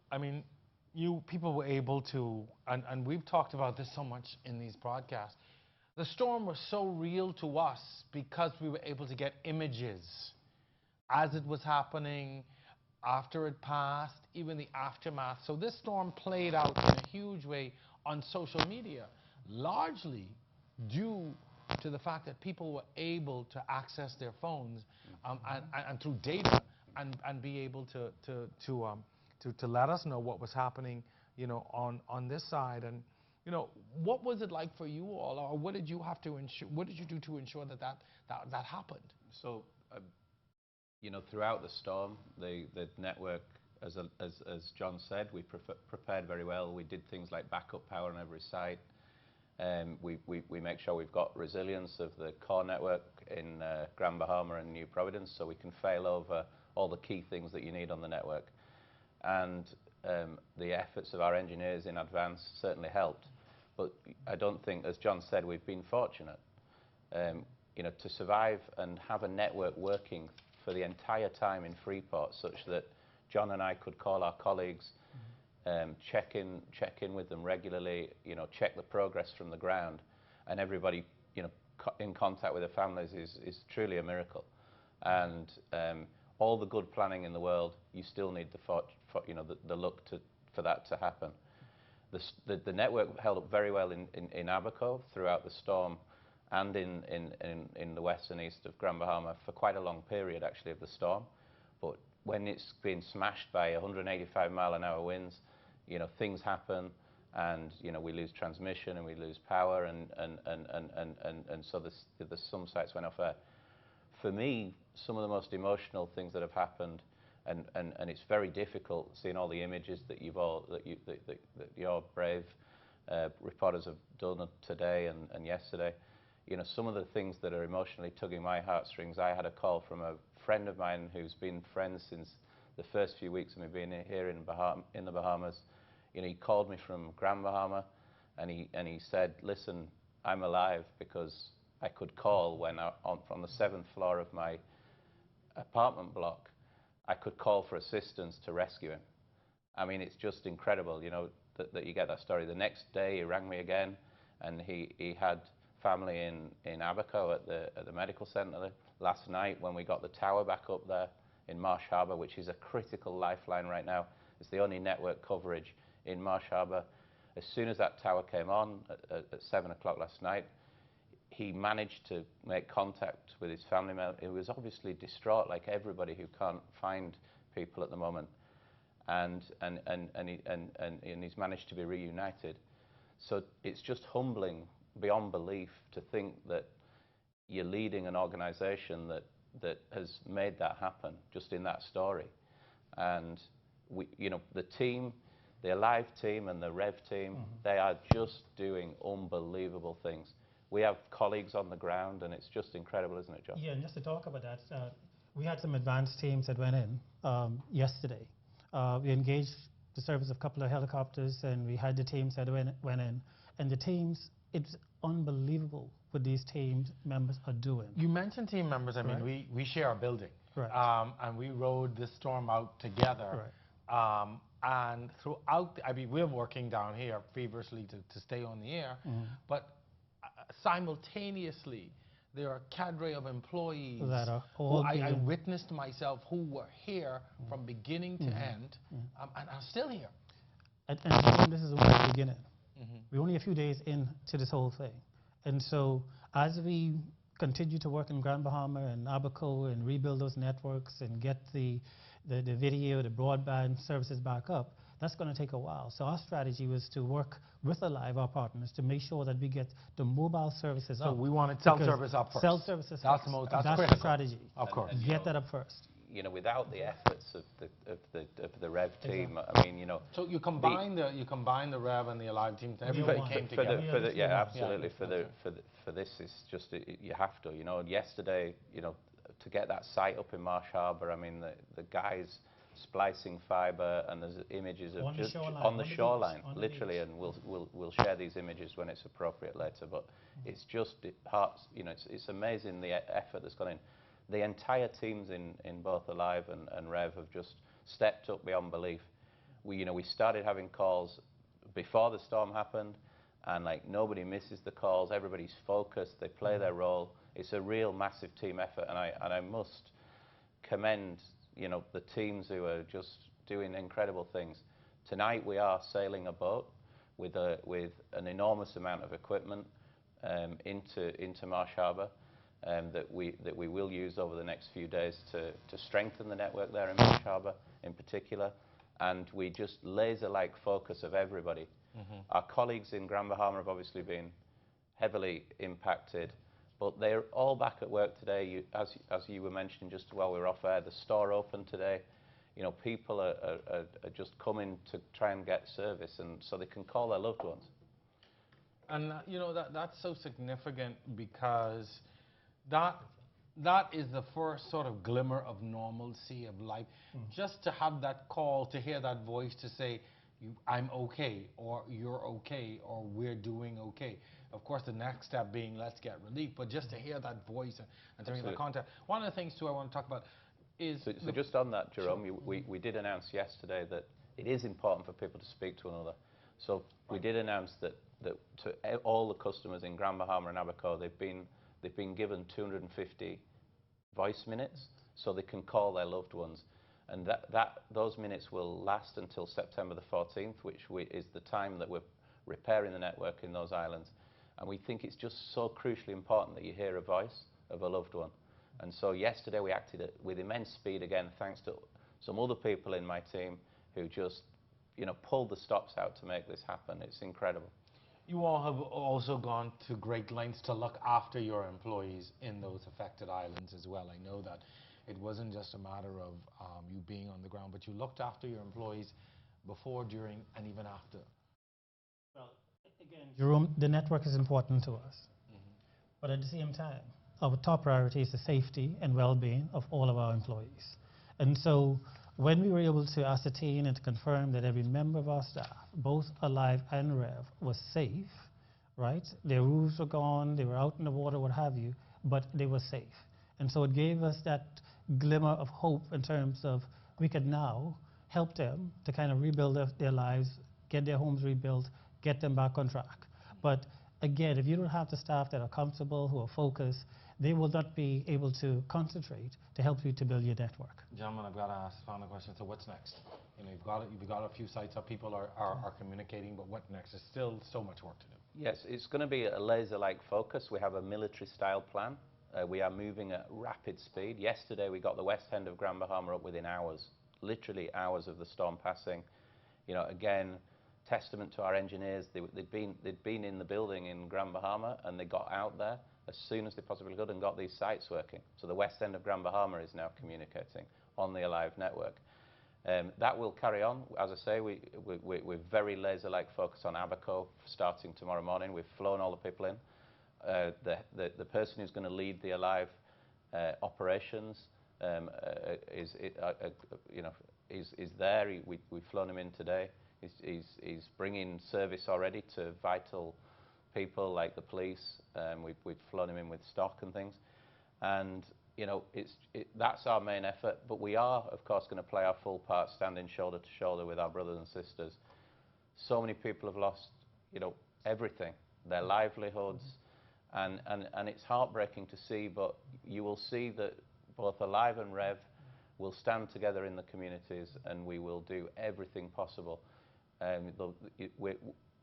were able to, and we've talked about this so much in these broadcasts, the storm was so real to us because we were able to get images as it was happening, after it passed, even the aftermath. So this storm played out in a huge way on social media, largely due to the fact that people were able to access their phones and through data and be able to let us know what was happening, you know, on this side. And you know, what was it like for you all, or what did you have to ensure? What did you do to ensure that happened? So, you know, throughout the storm, the network, as John said, we prepared very well. We did things like backup power on every site. We make sure we've got resilience of the core network in Grand Bahama and New Providence, so we can fail over all the key things that you need on the network. And the efforts of our engineers in advance certainly helped. But I don't think, as John said, we've been fortunate. You know, to survive and have a network working for the entire time in Freeport, such that John and I could call our colleagues, check in with them regularly, check the progress from the ground, and everybody, in contact with their families is truly a miracle. And all the good planning in the world, you still need the luck for that to happen. The network held up very well in Abaco throughout the storm, and in the west and east of Grand Bahama for quite a long period, actually, of the storm. But when it's been smashed by 185-mile-an-hour winds, things happen, and we lose transmission and we lose power, and so there's some sites went off air. For me, some of the most emotional things that have happened, and it's very difficult seeing all the images that your brave reporters have done today and yesterday. Some of the things that are emotionally tugging my heartstrings. I had a call from a friend of mine who's been friends since the first few weeks of me being here in the Bahamas. He called me from Grand Bahama, and he said, "Listen, I'm alive because I could call when on the 7th floor of my apartment block. I could call for assistance to rescue him." I mean, it's just incredible, that you get that story. The next day, he rang me again, and he had family in Abaco at the medical center. Last night, when we got the tower back up there in Marsh Harbour, which is a critical lifeline right now, it's the only network coverage in Marsh Harbour. As soon as that tower came on at 7 o'clock last night, he managed to make contact with his family member. He was obviously distraught, like everybody who can't find people at the moment, and he's managed to be reunited. So it's just humbling beyond belief to think that you're leading an organisation that has made that happen just in that story. And the team, the Alive team and the Rev team, they are just doing unbelievable things. We have colleagues on the ground, and it's just incredible, isn't it, John? Yeah, and just to talk about that, we had some advanced teams that went in yesterday. We engaged the service of a couple of helicopters, and we had the teams that went in. And the teams, it's unbelievable what these team members are doing. You mentioned team members. I mean, we share a building. Right. And we rode this storm out together. Right. And throughout, we're working down here feverishly to stay on the air, but simultaneously, there are a cadre of employees that are who I witnessed myself who were here from beginning to end and are still here. And again, this is only the beginning. We're only a few days into this whole thing. And so as we continue to work in Grand Bahama and Abaco and rebuild those networks and get the video, the broadband services back up, that's going to take a while. So our strategy was to work with Alive, our partners, to make sure that we get the mobile services up. So we wanted cell service up first. Cell services that's first. That's the strategy. Of course. And get that up first. Without the efforts of the Rev team, I mean, So you combine the Rev and the Alive teams. Everybody came together. Yeah, absolutely. For this, it's just you have to. Yesterday, to get that site up in Marsh Harbour, I mean, the guys splicing fibre, and there's images of just on the shoreline, literally, and we'll share these images when it's appropriate later. But it's just it's amazing the effort that's gone in. The entire teams in both Alive and Rev have just stepped up beyond belief. We started having calls before the storm happened, and nobody misses the calls. Everybody's focused. They play their role. It's a real massive team effort, and I must commend the teams who are just doing incredible things. Tonight we are sailing a boat with an enormous amount of equipment into Marsh Harbour. That we will use over the next few days to strengthen the network there in Marsh Harbour in particular, and we just laser-like focus of everybody. Our colleagues in Grand Bahama have obviously been heavily impacted, but they're all back at work today. As you were mentioning just while we were off air, the store opened today. People are just coming to try and get service, and so they can call their loved ones. And that's so significant because that is the first sort of glimmer of normalcy of life. Just to have that call, to hear that voice to say, I'm okay, or you're okay, or we're doing okay. Of course, the next step being let's get relief, but just to hear that voice and to make that contact. One of the things, too, I want to talk about, is... So just on that, Jerome, we did announce yesterday that it is important for people to speak to one another. So we did announce that to all the customers in Grand Bahama and Abaco, they've been given 250 voice minutes so they can call their loved ones. And those minutes will last until September the 14th, which is the time that we're repairing the network in those islands. And we think it's just so crucially important that you hear a voice of a loved one. And so yesterday we acted with immense speed again, thanks to some other people in my team who just, pulled the stops out to make this happen. It's incredible. You all have also gone to great lengths to look after your employees in those affected islands as well. I know that it wasn't just a matter of you being on the ground, but you looked after your employees before, during, and even after. Well, again, Jerome, the network is important to us. But at the same time, our top priority is the safety and well-being of all of our employees. And so when we were able to ascertain and to confirm that every member of our staff, both Alive and Rev, was safe, right? Their roofs were gone, they were out in the water, what have you, but they were safe. And so it gave us that glimmer of hope in terms of we could now help them to kind of rebuild their lives, get their homes rebuilt, get them back on track. But again, if you don't have the staff that are comfortable, who are focused, they will not be able to concentrate to help you to build your network. Gentlemen, I've got to ask the final question. So what's next? You've got a few sites that people are communicating, but what next? There's still so much work to do. Yes, it's going to be a laser-like focus. We have a military-style plan. We are moving at rapid speed. Yesterday, we got the west end of Grand Bahama up within hours, literally hours of the storm passing. Again, testament to our engineers. They'd been in the building in Grand Bahama, and they got out there as soon as they possibly could and got these sites working. So the west end of Grand Bahama is now communicating on the Alive network. That will carry on. As I say, we're very laser-like focused on Abaco starting tomorrow morning. We've flown all the people in. The person who's going to lead the Alive operations is there. We've flown him in today. He's bringing service already to vital people like the police. We've flown him in with stock and things. And that's our main effort, but we are, of course, going to play our full part, standing shoulder to shoulder with our brothers and sisters. So many people have lost, everything, their livelihoods, and it's heartbreaking to see, but you will see that both Alive and Rev will stand together in the communities, and we will do everything possible.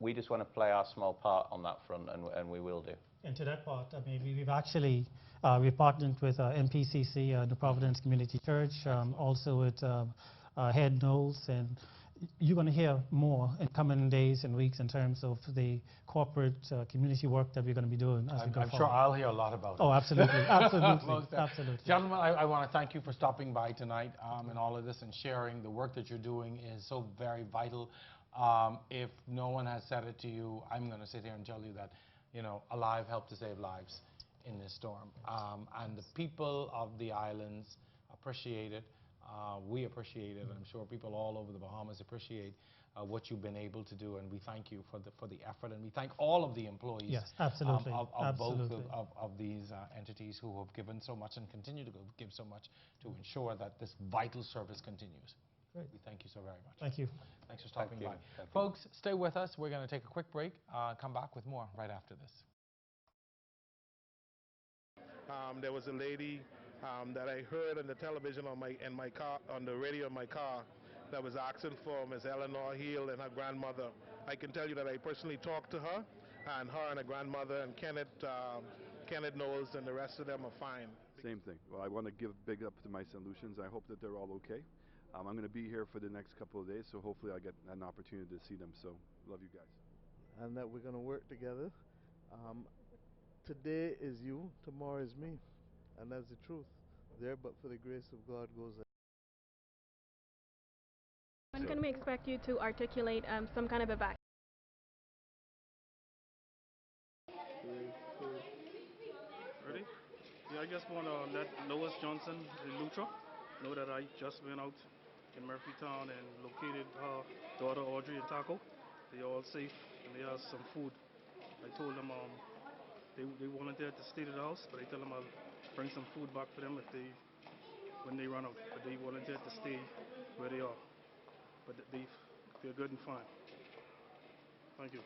We just want to play our small part on that front, and we will do. And to that part, I mean, we've actually we've partnered with MPCC, the Providence Community Church, also with Head Knowles, and you're going to hear more in coming days and weeks in terms of the corporate community work that we're going to be doing as we go forward. I'm sure I'll hear a lot about it. Oh, absolutely, absolutely, absolutely. Gentlemen, I want to thank you for stopping by tonight and all of this and sharing. The work that you're doing is so very vital. If no one has said it to you, I'm going to sit here and tell you that, Alive helped to save lives in this storm. And the people of the islands appreciate it. We appreciate it. I'm sure people all over the Bahamas appreciate what you've been able to do, and we thank you for the effort, and we thank all of the employees. Yes, absolutely. Of both of these entities who have given so much and continue to give so much to ensure that this vital service continues. Great. We thank you so very much. Thank you. Thanks for stopping by. Folks, stay with us. We're going to take a quick break. Come back with more right after this. There was a lady that I heard on the television in my car, on the radio in my car, that was asking for Miss Eleanor Hill and her grandmother. I can tell you that I personally talked to her and her grandmother and Kenneth Knowles and the rest of them are fine. Same thing. Well, I want to give big up to my solutions. I hope that they're all okay. I'm going to be here for the next couple of days, so hopefully I get an opportunity to see them. So, love you guys. And that we're going to work together. Today is you, tomorrow is me. And that's the truth. There, but for the grace of God goes there. When can we expect you to articulate some kind of a back? Ready? Yeah, I just want to let Lois Johnson, the Lutra, know that I just went out in Murphytown and located her daughter Audrey and Taco. They're all safe and they have some food. I told them they volunteered to stay at the house, but I told them I'll bring some food back for them if they when they run out. But they volunteered to stay where they are. But they're good and fine. Thank you.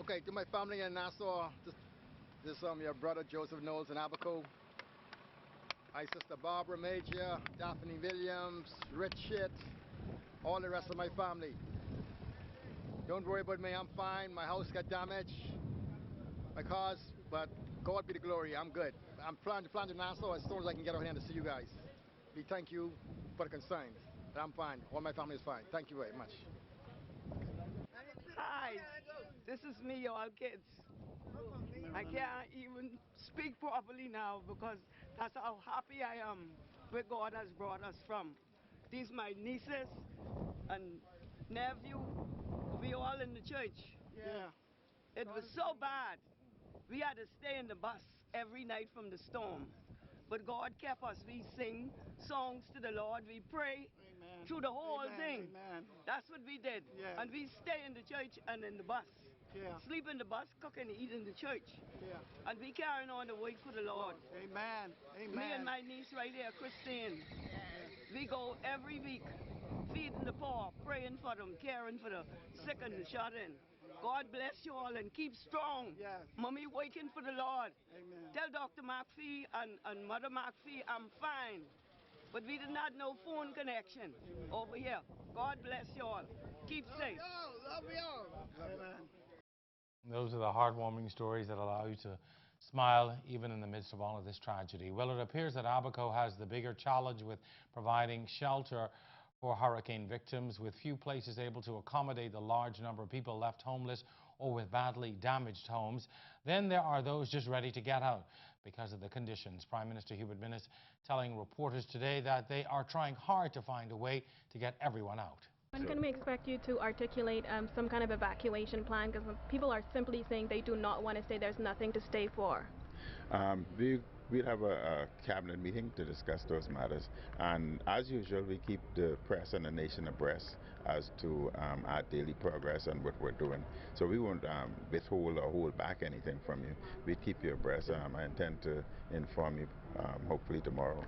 Okay, to my family in Nassau, this your brother Joseph Knowles in Abaco. My sister Barbara Major, Daphne Williams, Richard, all the rest of my family. Don't worry about me, I'm fine. My house got damaged, my cars, but God be the glory, I'm good. I'm planning to Nassau as soon as I can get out here to see you guys. We thank you for the concerns, but I'm fine. All my family is fine. Thank you very much. Hi, this is me, all kids. I can't even speak properly now because that's how happy I am where God has brought us from. These my nieces and nephew, we all in the church. Yeah. It was so bad. We had to stay in the bus every night from the storm. But God kept us. We sing songs to the Lord. We pray. Amen. Through the whole thing. Amen. That's what we did. Yeah. And we stay in the church and in the bus. Yeah. Sleep in the bus, cook and eat in the church. Yeah. And we carrying on the work for the Lord. Amen. Amen. Me and my niece right here, Christine. Yeah. We go every week, feeding the poor, praying for them, caring for the sick and the shut in. God bless you all and keep strong. Yes. Mommy waiting for the Lord. Amen. Tell Dr. McPhee and Mother McPhee I'm fine. But we did not know phone connection over here. God bless you all. Keep safe. Love you all. Amen. Those are the heartwarming stories that allow you to smile even in the midst of all of this tragedy. Well, it appears that Abaco has the bigger challenge with providing shelter for hurricane victims, with few places able to accommodate the large number of people left homeless or with badly damaged homes. Then there are those just ready to get out because of the conditions. Prime Minister Hubert Minnis telling reporters today that they are trying hard to find a way to get everyone out. When can we expect you to articulate some kind of evacuation plan? Because people are simply saying they do not want to stay. There's nothing to stay for. We'll have a cabinet meeting to discuss those matters. And as usual, we keep the press and the nation abreast as to our daily progress and what we're doing. So we won't withhold or hold back anything from you. We keep you abreast. I intend to inform you hopefully tomorrow.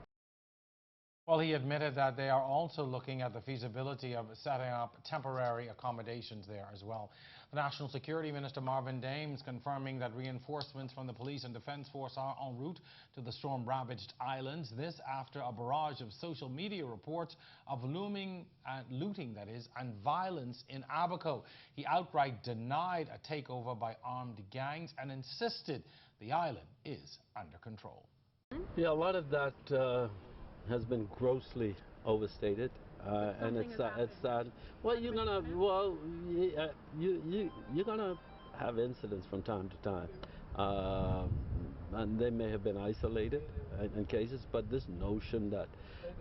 Well, he admitted that they are also looking at the feasibility of setting up temporary accommodations there as well. The National Security Minister Marvin Dames confirming that reinforcements from the police and defence force are en route to the storm-ravaged islands. This after a barrage of social media reports of looting, and violence in Abaco. He outright denied a takeover by armed gangs and insisted the island is under control. Yeah, a lot of that has been grossly overstated, and it's sad. Well, you're gonna have incidents from time to time, and they may have been isolated in cases. But this notion that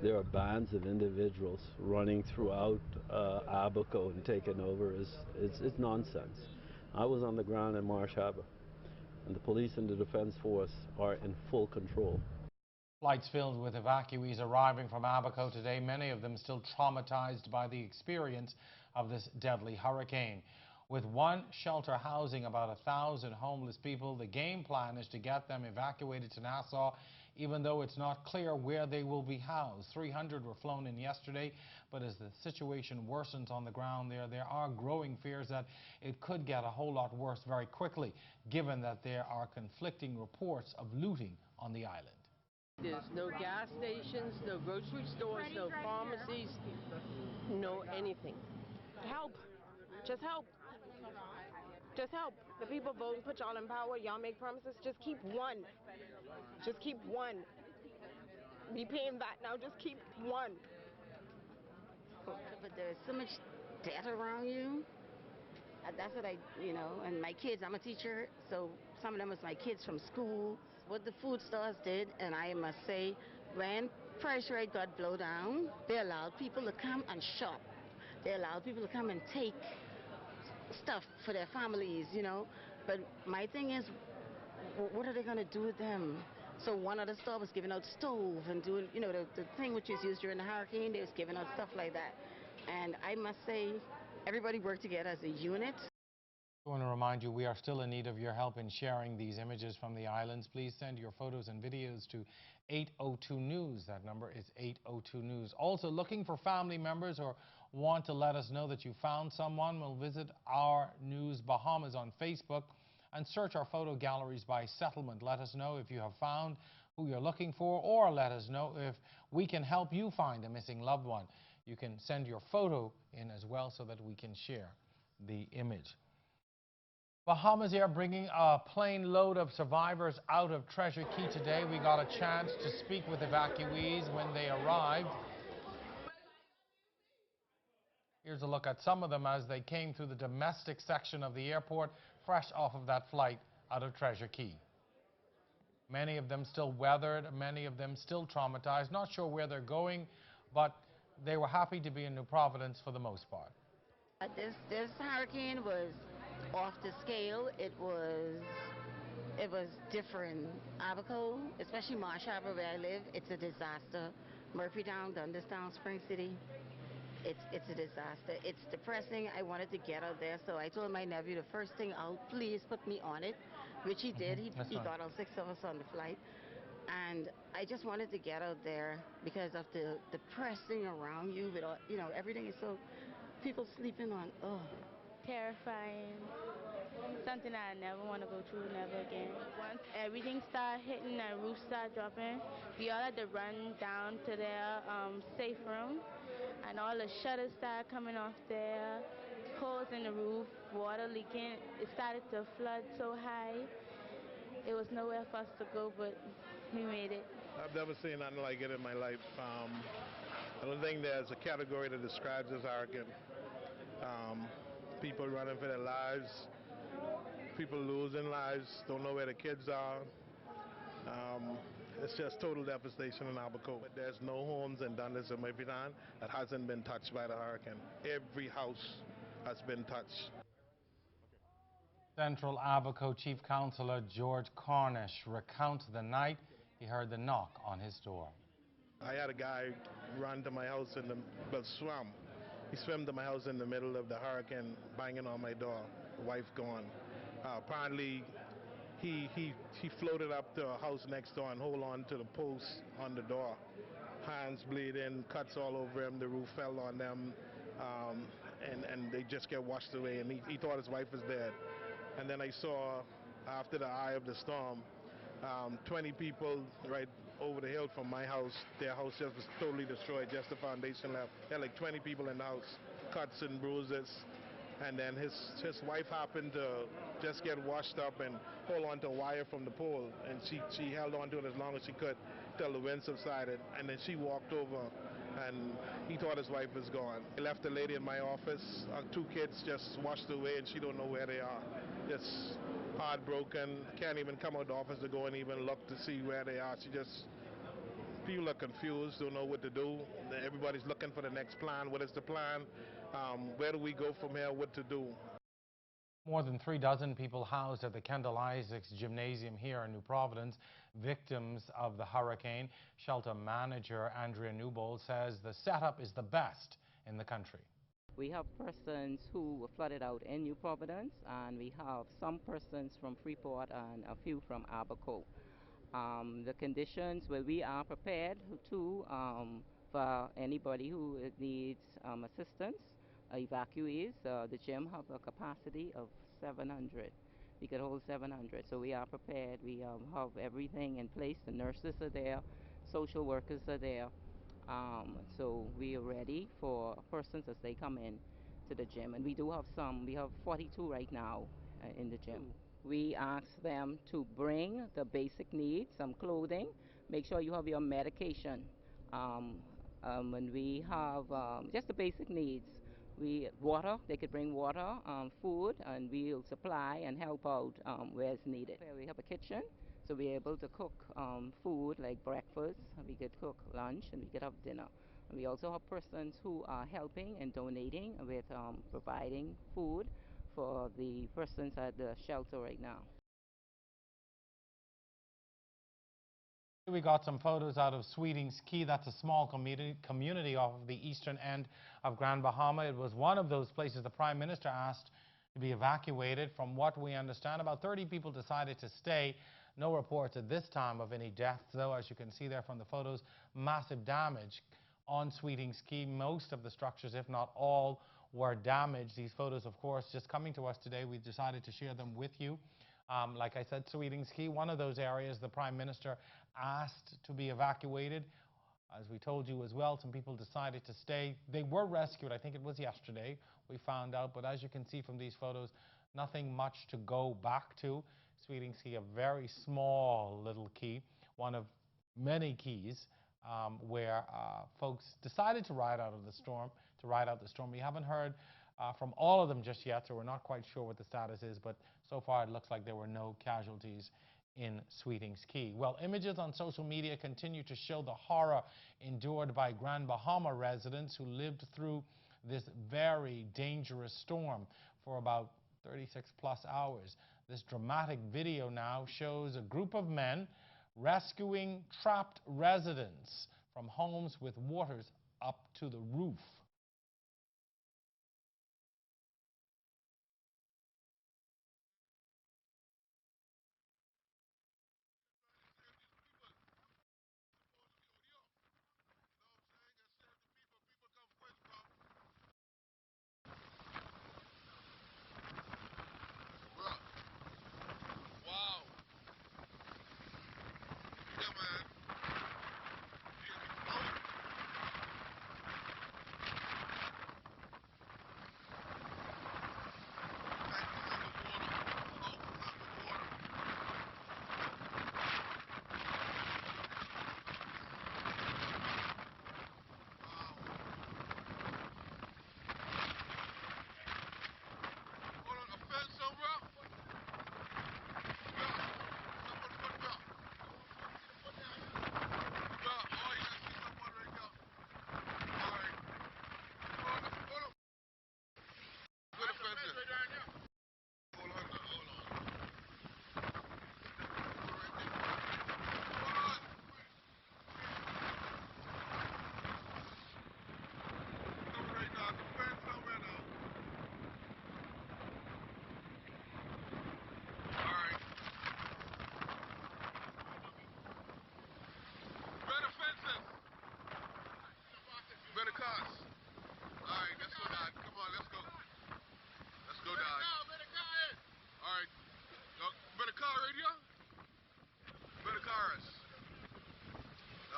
there are bands of individuals running throughout Abaco and taking over is nonsense. I was on the ground in Marsh Harbor, and the police and the defense force are in full control. Flights filled with evacuees arriving from Abaco today, many of them still traumatized by the experience of this deadly hurricane. With one shelter housing about 1,000 homeless people, the game plan is to get them evacuated to Nassau, even though it's not clear where they will be housed. 300 were flown in yesterday, but as the situation worsens on the ground there are growing fears that it could get a whole lot worse very quickly, given that there are conflicting reports of looting on the island. There's no gas stations, no grocery stores, no pharmacies, no anything. Help. Just help. Just help. The people vote and put y'all in power. Y'all make promises. Just keep one. Just keep one. Be paying that now. Just keep one. But there's so much debt around you. That's what and my kids, I'm a teacher, so some of them was my kids from school. What the food stores did, and I must say, when price rate got blown down, they allowed people to come and shop. They allowed people to come and take stuff for their families, But my thing is, what are they going to do with them? So one of the stores was giving out stove and doing, the thing which is used during the hurricane, they was giving out stuff like that. And I must say, everybody worked together as a unit. I want to remind you we are still in need of your help in sharing these images from the islands. Please send your photos and videos to 802 News. That number is 802 News. Also, looking for family members or want to let us know that you found someone, we'll visit Our News Bahamas on Facebook and search our photo galleries by settlement. Let us know if you have found who you're looking for, or let us know if we can help you find a missing loved one. You can send your photo in as well so that we can share the image. Bahamas Air bringing a plane load of survivors out of Treasure Key today. We got a chance to speak with evacuees when they arrived. Here's a look at some of them as they came through the domestic section of the airport, fresh off of that flight out of Treasure Key. Many of them still weathered, many of them still traumatized, not sure where they're going, but they were happy to be in New Providence for the most part. This hurricane was off the scale. It was different. Abaco, especially Marsh Harbor where I live, it's a disaster. Murphytown, Dunderstown, Spring City, it's a disaster. It's depressing. I wanted to get out there, so I told my nephew the first thing out, please put me on it, which he did. He got all 6 of us on the flight. And I just wanted to get out there because of the depressing around you with all, everything is so, people sleeping on, Terrifying. Something I never want to go through, never again. Once everything started hitting and roofs started dropping, we all had to run down to their safe room, and all the shutters started coming off there, holes in the roof, water leaking. It started to flood so high. It was nowhere for us to go, but we made it. I've never seen nothing like it in my life. I don't think there's a category that describes this hurricane. People running for their lives, people losing lives, don't know where the kids are. It's just total devastation in Abaco. There's no homes in Dundas and Murphytown that hasn't been touched by the hurricane. Every house has been touched. Central Abaco Chief Councillor George Cornish recounts the night he heard the knock on his door. I had a guy run to my house swam. He swam to my house in the middle of the hurricane, banging on my door. Wife gone. Apparently, he floated up to a house next door and hold on to the post on the door. Hands bleeding, cuts all over him. The roof fell on them, and they just get washed away. And he thought his wife was dead. And then I saw, after the eye of the storm, 20 people right over the hill from my house. Their house just was totally destroyed, just the foundation left. There were like 20 people in the house, cuts and bruises. And then his wife happened to just get washed up and hold on to a wire from the pole. And she held on to it as long as she could till the wind subsided. And then she walked over, and he thought his wife was gone. He left a lady in my office, 2 kids just washed away, and she don't know where they are. Just heartbroken, can't even come out of the office to go and even look to see where they are. People are confused, don't know what to do. Everybody's looking for the next plan. What is the plan? Where do we go from here? What to do? More than 3 dozen people housed at the Kendall Isaacs Gymnasium here in New Providence, victims of the hurricane. Shelter manager Andrea Newbold says the setup is the best in the country. We have persons who were flooded out in New Providence, and we have some persons from Freeport and a few from Abaco. The conditions, well, we are prepared to for anybody who needs assistance, evacuees. The gym have a capacity of 700. We could hold 700, so we are prepared. We have everything in place. The nurses are there, social workers are there. So we are ready for persons as they come in to the gym. And we do have we have 42 right now in the gym. We ask them to bring the basic needs, some clothing, make sure you have your medication. When we have just the basic needs, water, they could bring water, food, and we'll supply and help out where it's needed. We have a kitchen. So we're able to cook food like breakfast, we could cook lunch, and we could have dinner. And we also have persons who are helping and donating with providing food for the persons at the shelter right now. We got some photos out of Sweetings Key. That's a small community off of the eastern end of Grand Bahama. It was one of those places the Prime Minister asked to be evacuated. From what we understand, about 30 people decided to stay. No reports at this time of any deaths, though. As you can see there from the photos, massive damage on Sweeting's Key. Most of the structures, if not all, were damaged. These photos, of course, just coming to us today. We decided to share them with you. Like I said, Sweeting's Key, one of those areas the Prime Minister asked to be evacuated. As we told you as well, some people decided to stay. They were rescued, I think it was yesterday, we found out. But as you can see from these photos, nothing much to go back to. Sweeting's Key, a very small little key, one of many keys where folks decided to ride out the storm. We haven't heard from all of them just yet, so we're not quite sure what the status is, but so far it looks like there were no casualties in Sweeting's Key. Well, images on social media continue to show the horror endured by Grand Bahama residents who lived through this very dangerous storm for about 36 plus hours. This dramatic video now shows a group of men rescuing trapped residents from homes with waters up to the roof.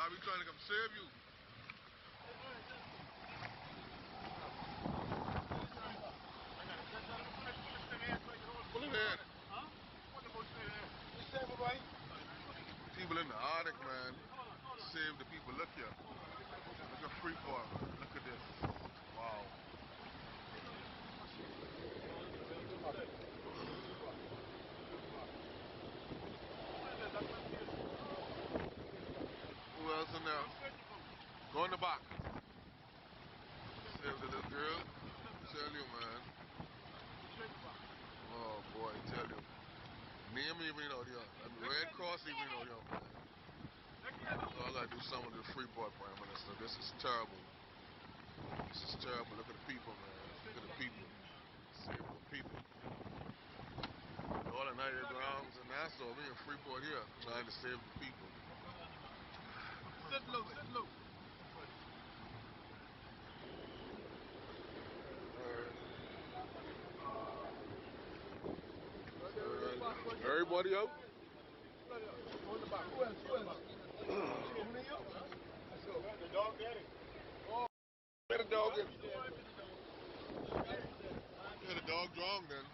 We trying to come save you. People in the Arctic, man. Save the people. Look here. Look at Freeport, man. Look at this. Wow. Who else in there? Go in the box. Save the little girl. Tell you, man. Oh, boy, tell you. Name even out here. Red Cross even out here, man. So I gotta do something with the Freeport Prime Minister. This is terrible. This is terrible. Look at the people, man. Look at the people. Save the people. All the United Grounds in Nassau, we in Freeport here, trying to save the people. Sit low, sit low. Everybody out? Where the dog is? Yeah, the dog drowned then.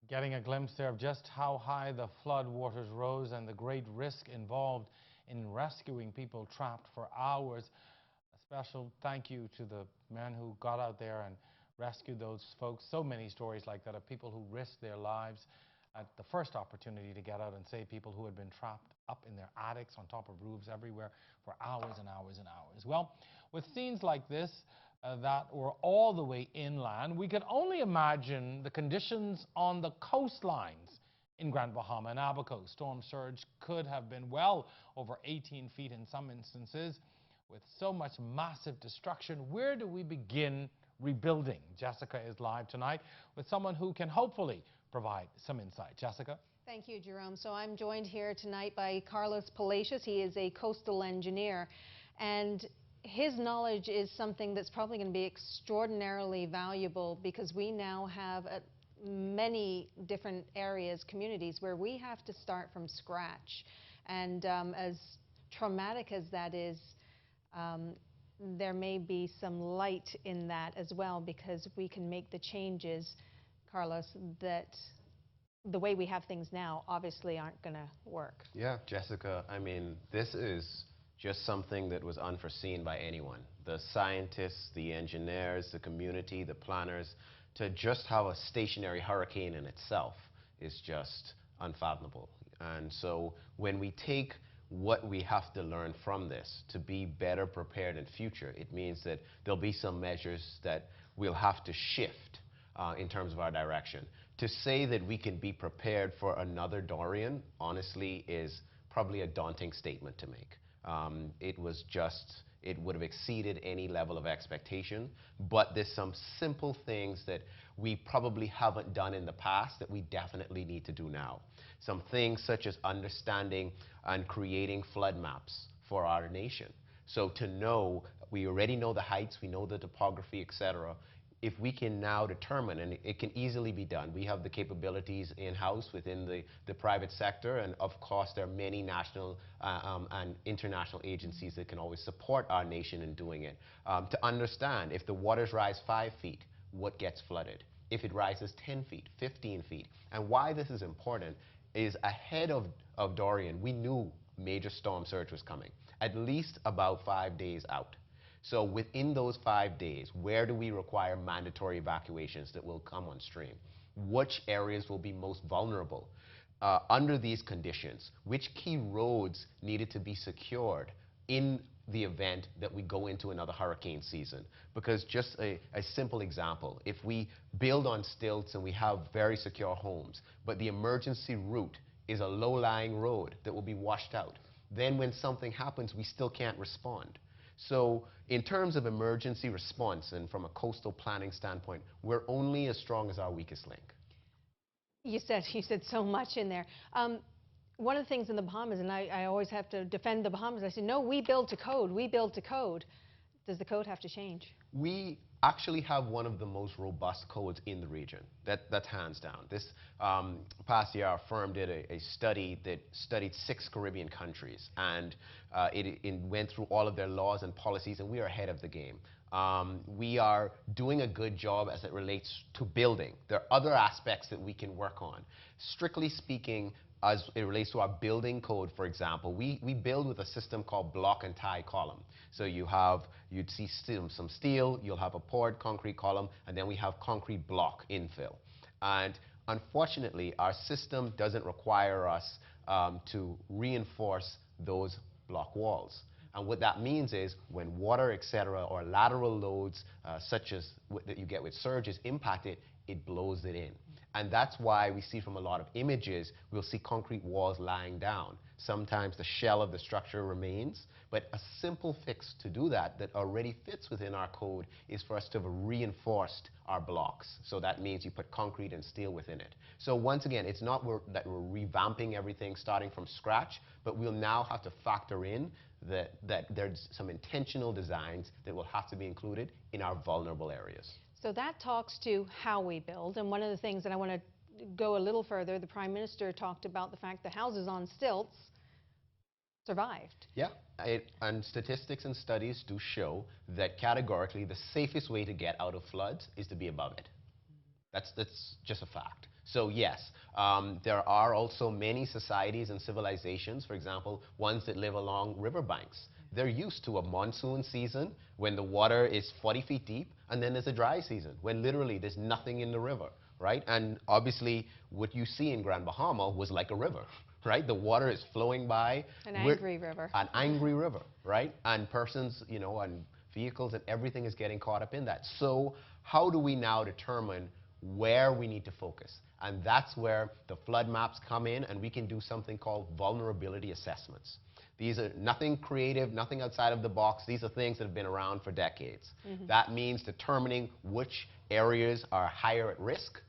Getting a glimpse there of just how high the flood waters rose and the great risk involved in rescuing people trapped for hours. A special thank you to the men who got out there and rescued those folks. So many stories like that of people who risked their lives at the first opportunity to get out and save people who had been trapped up in their attics, on top of roofs, everywhere for hours and hours and hours. Well, with scenes like this that were all the way inland, we could only imagine the conditions on the coastlines in Grand Bahama and Abaco. Storm surge could have been well over 18 feet in some instances. With so much massive destruction, where do we begin rebuilding? Jessica is live tonight with someone who can hopefully provide some insight. Jessica? Thank you, Jerome. So I'm joined here tonight by Carlos Palacios. He is a coastal engineer, and his knowledge is something that's probably going to be extraordinarily valuable, because we now have many different areas, communities, where we have to start from scratch. And as traumatic as that is, there may be some light in that as well, because we can make the changes, Carlos, that the way we have things now obviously aren't going to work. Yeah, Jessica, I mean, this is just something that was unforeseen by anyone. The scientists, the engineers, the community, the planners, to just have a stationary hurricane in itself is just unfathomable. And so when we take what we have to learn from this to be better prepared in future, it means that there'll be some measures that we'll have to shift in terms of our direction. To say that we can be prepared for another Dorian, honestly, is probably a daunting statement to make. It would have exceeded any level of expectation, but there's some simple things that we probably haven't done in the past that we definitely need to do now. Some things such as understanding and creating flood maps for our nation. So to know, we already know the heights, we know the topography, etc. If we can now determine, and it can easily be done, we have the capabilities in-house within the private sector, and of course there are many national and international agencies that can always support our nation in doing it. To understand, if the waters rise 5 feet, what gets flooded? If it rises 10 feet, 15 feet. And why this is important is ahead of Dorian, we knew major storm surge was coming, at least about 5 days out. So within those 5 days, where do we require mandatory evacuations that will come on stream? Which areas will be most vulnerable? Under these conditions, which key roads needed to be secured in the event that we go into another hurricane season? Because just a simple example, if we build on stilts and we have very secure homes, but the emergency route is a low-lying road that will be washed out, then when something happens, we still can't respond. So in terms of emergency response and from a coastal planning standpoint, we're only as strong as our weakest link. You said so much in there. One of the things in the Bahamas, and I always have to defend the Bahamas, I say, no, we build to code, we build to code. Does the code have to change? We actually have one of the most robust codes in the region. That's hands down. This past year, our firm did a study that studied 6 Caribbean countries, and it went through all of their laws and policies, and we are ahead of the game. We are doing a good job as it relates to building. There are other aspects that we can work on. Strictly speaking, as it relates to our building code, for example, we build with a system called block and tie column. So you'd see some steel, you'll have a poured concrete column, and then we have concrete block infill. And unfortunately, our system doesn't require us to reinforce those block walls. And what that means is when water, etc., or lateral loads such as that you get with surges impact it, it blows it in. And that's why we see from a lot of images, we'll see concrete walls lying down. Sometimes the shell of the structure remains, but a simple fix to do that already fits within our code is for us to have reinforced our blocks. So that means you put concrete and steel within it. So once again, it's not that we're revamping everything starting from scratch, but we'll now have to factor in that there's some intentional designs that will have to be included in our vulnerable areas. So that talks to how we build, and one of the things that I want to go a little further, the Prime Minister talked about the fact that houses on stilts survived. Yeah, and statistics and studies do show that categorically the safest way to get out of floods is to be above it. That's just a fact. So yes, there are also many societies and civilizations, for example, ones that live along riverbanks. They're used to a monsoon season when the water is 40 feet deep, and then there's a dry season when literally there's nothing in the river, right? And obviously what you see in Grand Bahama was like a river, right? The water is flowing by. An angry river. An angry river, right? And persons, and vehicles and everything is getting caught up in that. So how do we now determine where we need to focus? And that's where the flood maps come in, and we can do something called vulnerability assessments. These are nothing creative, nothing outside of the box. These are things that have been around for decades. That means determining which areas are higher at risk,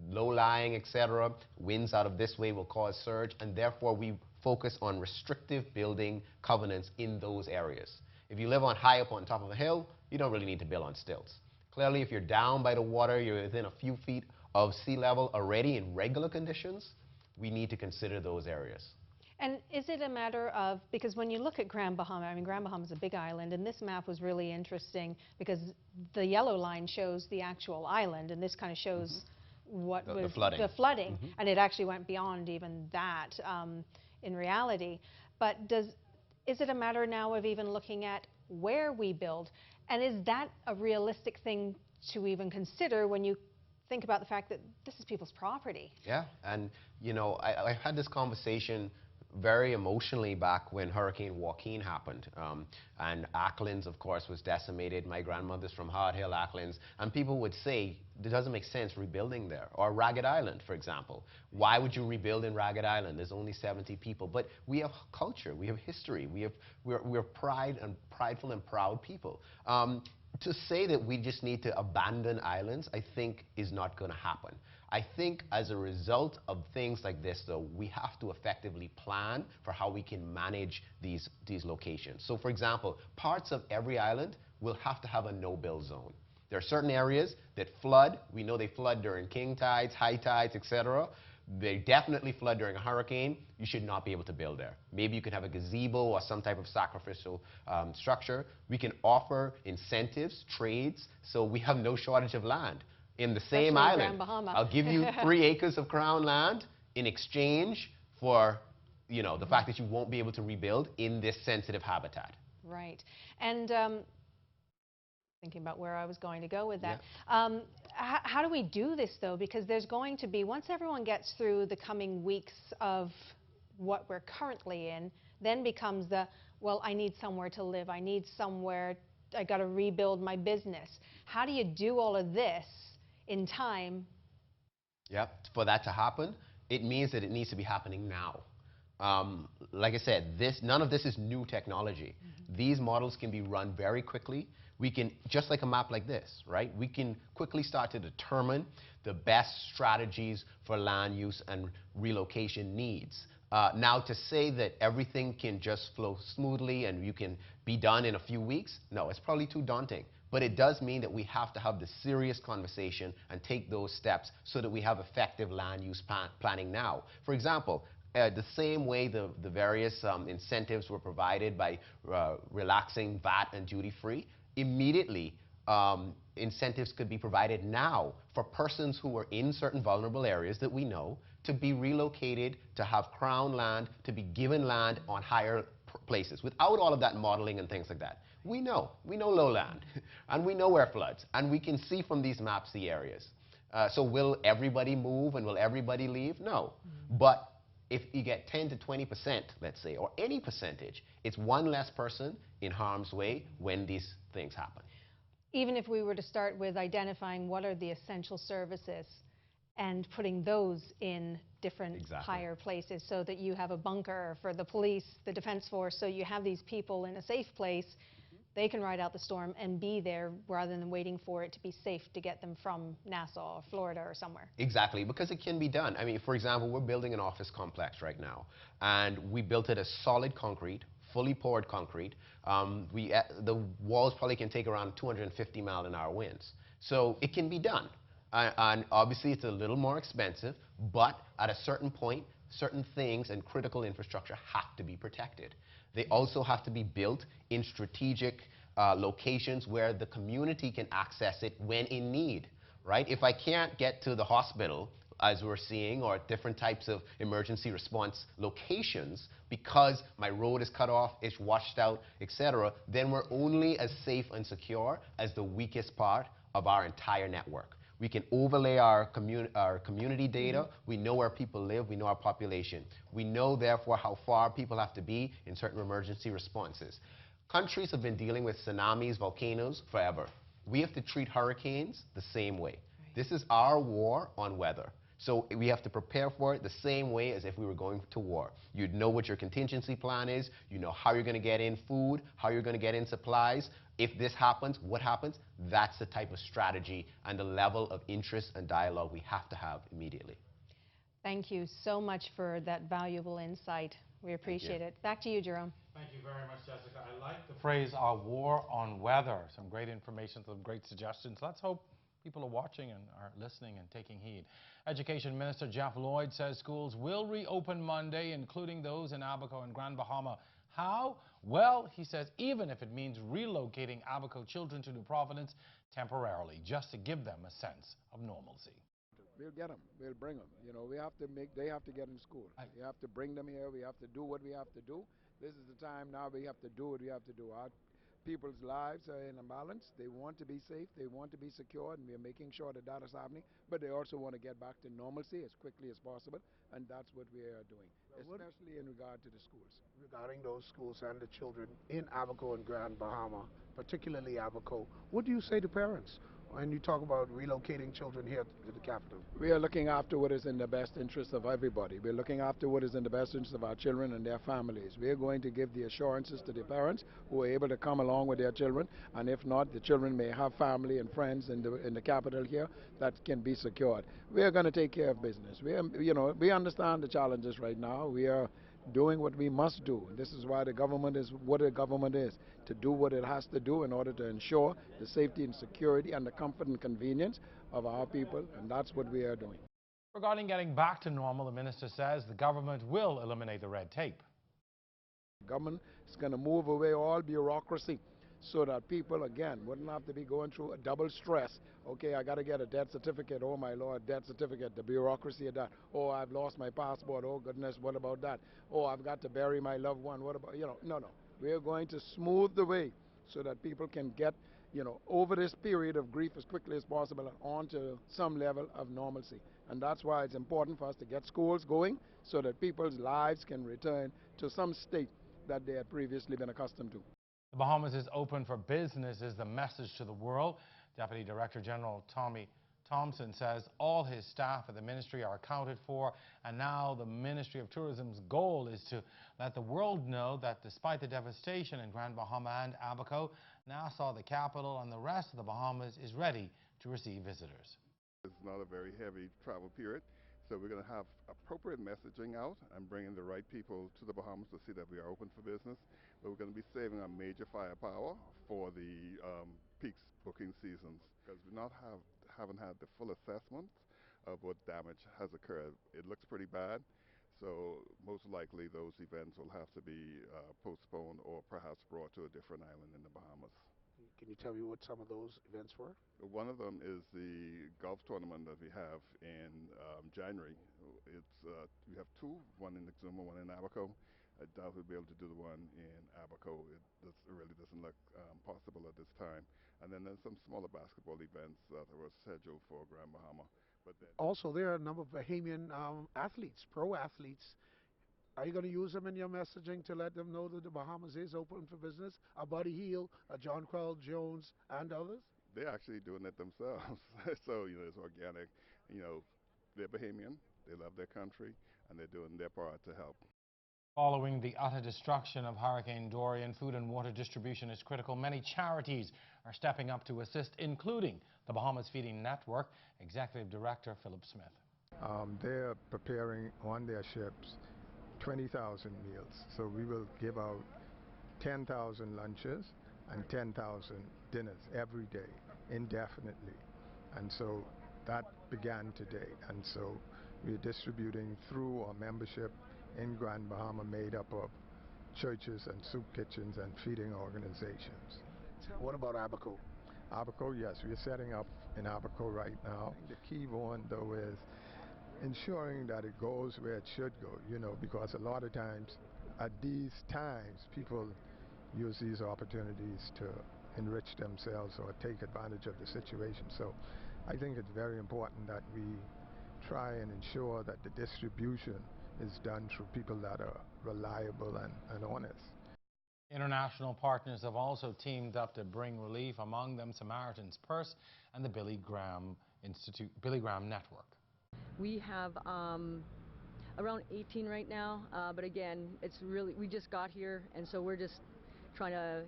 low-lying, etc. Winds out of this way will cause surge, and therefore we focus on restrictive building covenants in those areas. If you live on high up on top of a hill, you don't really need to build on stilts. Clearly, if you're down by the water, you're within a few feet of sea level already in regular conditions, we need to consider those areas. And is it a matter of, because when you look at Grand Bahama, I mean, Grand Bahama is a big island, and this map was really interesting because the yellow line shows the actual island, and this kind of shows what was the flooding. And it actually went beyond even that in reality. But is it a matter now of even looking at where we build? And is that a realistic thing to even consider when you think about the fact that this is people's property? Yeah, and you know, I had this conversation very emotionally back when Hurricane Joaquin happened. And Acklands, of course, was decimated. My grandmother's from Hard Hill, Acklands. And people would say, it doesn't make sense rebuilding there. Or Ragged Island, for example. Why would you rebuild in Ragged Island? There's only 70 people. But we have culture, we have history, we're prideful and proud people. To say that we just need to abandon islands, I think is not going to happen. I think as a result of things like this, though, we have to effectively plan for how we can manage these locations. So, for example, parts of every island will have to have a no-build zone. There are certain areas that flood. We know they flood during king tides, high tides, etc. They definitely flood during a hurricane. You should not be able to build there. Maybe you could have a gazebo or some type of sacrificial structure. We can offer incentives, trades, so we have no shortage of land. In the same island, I'll give you 3 acres of crown land in exchange for, you know, the fact that you won't be able to rebuild in this sensitive habitat. Right. And thinking about where I was going to go with that. Yeah. How do we do this, though? Because there's going to be, once everyone gets through the coming weeks of what we're currently in, then becomes the, well, I need somewhere to live. I need somewhere, I got to rebuild my business. How do you do all of this in time? Yep. For that to happen, it means that it needs to be happening now. Like I said, none of this is new technology. These models can be run very quickly. We can, just like a map like this, right? We can quickly start to determine the best strategies for land use and relocation needs. Now, to say that everything can just flow smoothly and you can be done in a few weeks, no, it's probably too daunting. But it does mean that we have to have the serious conversation and take those steps so that we have effective land use planning now. For example, the same way the various incentives were provided by relaxing VAT and duty-free, immediately incentives could be provided now for persons who are in certain vulnerable areas that we know to be relocated, to have crown land, to be given land on higher places without all of that modeling and things like that. We know lowland, and we know where floods, and we can see from these maps the areas. So will everybody move and will everybody leave? No. But if you get 10 to 20%, let's say, or any percentage, it's one less person in harm's way when these things happen. Even if we were to start with identifying what are the essential services and putting those in different higher places so that you have a bunker for the police, the defense force, so you have these people in a safe place, they can ride out the storm and be there rather than waiting for it to be safe to get them from Nassau or Florida or somewhere. Exactly, because it can be done. I mean, for example, we're building an office complex right now, and we built it as solid concrete, fully poured concrete. The walls probably can take around 250 mile-an-hour winds. So it can be done. And obviously it's a little more expensive, but at a certain point, certain things and critical infrastructure have to be protected. They also have to be built in strategic locations where the community can access it when in need, right? If I can't get to the hospital, as we're seeing, or different types of emergency response locations because my road is cut off, it's washed out, etc., then we're only as safe and secure as the weakest part of our entire network. We can overlay our community data. We know where people live. We know our population. We know, therefore, how far people have to be in certain emergency responses. Countries have been dealing with tsunamis, volcanoes forever. We have to treat hurricanes the same way. This is our war on weather. So we have to prepare for it the same way as if we were going to war. You'd know what your contingency plan is, you know how you're going to get in food, how you're going to get in supplies. If this happens, what happens? That's the type of strategy and the level of interest and dialogue we have to have immediately. Thank you so much for that valuable insight. We appreciate it. Back to you, Jerome. Thank you very much, Jessica. I like the phrase, our war on weather. Some great information, some great suggestions. Let's hope people are watching and are listening and taking heed. Education Minister Jeff Lloyd says schools will reopen Monday, including those in Abaco and Grand Bahama. How? Well, he says even if it means relocating Abaco children to New Providence temporarily, just to give them a sense of normalcy. We'll get them. We'll bring them. You know, we have to make, they have to get in school. We have to bring them here. We have to do what we have to do. This is the time now we have to do what we have to do. Our people's lives are in a balance. They want to be safe. They want to be secure, and we're making sure that that is happening. But they also want to get back to normalcy as quickly as possible, and that's what we are doing, especially in regard to the schools. Regarding those schools and the children in Abaco and Grand Bahama, particularly Abaco, what do you say to parents when you talk about relocating children here to the capital? We are looking after what is in the best interest of everybody. We're looking after what is in the best interest of our children and their families. We are going to give the assurances to the parents who are able to come along with their children, and if not, the children may have family and friends in the capital here that can be secured. We are going to take care of business. We understand the challenges right now. We are doing what we must do. This is why the government is what a government is, to do what it has to do in order to ensure the safety and security and the comfort and convenience of our people, and that's what we are doing. Regarding getting back to normal, the minister says the government will eliminate the red tape. The government is going to move away all bureaucracy so that people, again, wouldn't have to be going through a double stress. Okay, I got to get a death certificate. Oh, my Lord, death certificate, the bureaucracy of that. Oh, I've lost my passport. Oh, goodness, what about that? Oh, I've got to bury my loved one. What about, no. We're going to smooth the way so that people can get, over this period of grief as quickly as possible and on to some level of normalcy. And that's why it's important for us to get schools going so that people's lives can return to some state that they had previously been accustomed to. The Bahamas is open for business is the message to the world. Deputy Director General Tommy Thompson says all his staff at the ministry are accounted for, and now the Ministry of Tourism's goal is to let the world know that despite the devastation in Grand Bahama and Abaco, Nassau, the capital, and the rest of the Bahamas is ready to receive visitors. It's not a very heavy travel period, so we're going to have appropriate messaging out and bringing the right people to the Bahamas to see that we are open for business. But we're going to be saving our major firepower for the peak booking seasons because we haven't had the full assessment of what damage has occurred. It looks pretty bad, so most likely those events will have to be postponed or perhaps brought to a different island in the Bahamas. Can you tell me what some of those events were? One of them is the golf tournament that we have in January. We have two, one in Exuma, one in Abaco. I doubt we'll be able to do the one in Abaco. It really doesn't look possible at this time. And then there's some smaller basketball events that were scheduled for Grand Bahama. But then also, there are a number of Bahamian athletes, pro athletes. Are you going to use them in your messaging to let them know that the Bahamas is open for business? A Buddy Hield, a John Crowell Jones, and others? They're actually doing it themselves. So, it's organic. They're Bahamian, they love their country, and they're doing their part to help. Following the utter destruction of Hurricane Dorian, food and water distribution is critical. Many charities are stepping up to assist, including the Bahamas Feeding Network. Executive Director Philip Smith. They're preparing on their ships 20,000 meals. So we will give out 10,000 lunches and 10,000 dinners every day, indefinitely. And so that began today. And so we're distributing through our membership in Grand Bahama, made up of churches and soup kitchens and feeding organizations. What about Abaco? Abaco, yes, we're setting up in Abaco right now. The key one, though, is ensuring that it goes where it should go, because a lot of times at these times people use these opportunities to enrich themselves or take advantage of the situation. So I think it's very important that we try and ensure that the distribution is done through people that are reliable and honest. International partners have also teamed up to bring relief, among them Samaritan's Purse and the Billy Graham Network. We have around 18 right now, but again, it's really, we just got here, and so we're just trying to,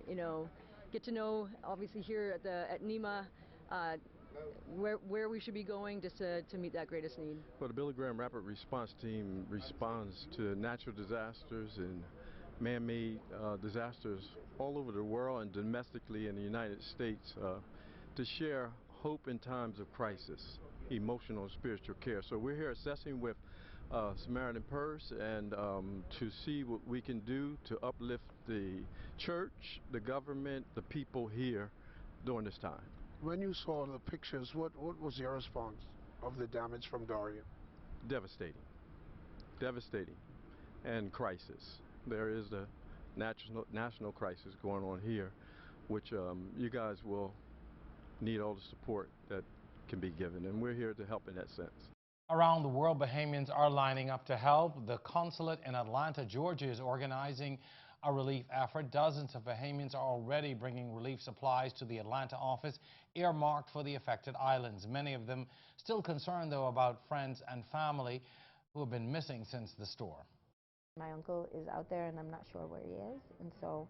get to know, obviously here at NEMA, where we should be going just to meet that greatest need. Well, the Billy Graham Rapid Response Team responds to natural disasters and man-made disasters all over the world and domestically in the United States to share hope in times of crisis, emotional and spiritual care. So we're here assessing with Samaritan Purse and to see what we can do to uplift the church, the government, the people here during this time. When you saw the pictures, what was your response of the damage from Dorian? Devastating. Devastating. And crisis. There is a national crisis going on here, which you guys will need all the support that can be given, and we're here to help in that sense. Around the world, Bahamians are lining up to help. The consulate in Atlanta, Georgia is organizing a relief effort. Dozens of Bahamians are already bringing relief supplies to the Atlanta office earmarked for the affected islands. Many of them still concerned, though, about friends and family who have been missing since the storm. My uncle is out there and I'm not sure where he is, and so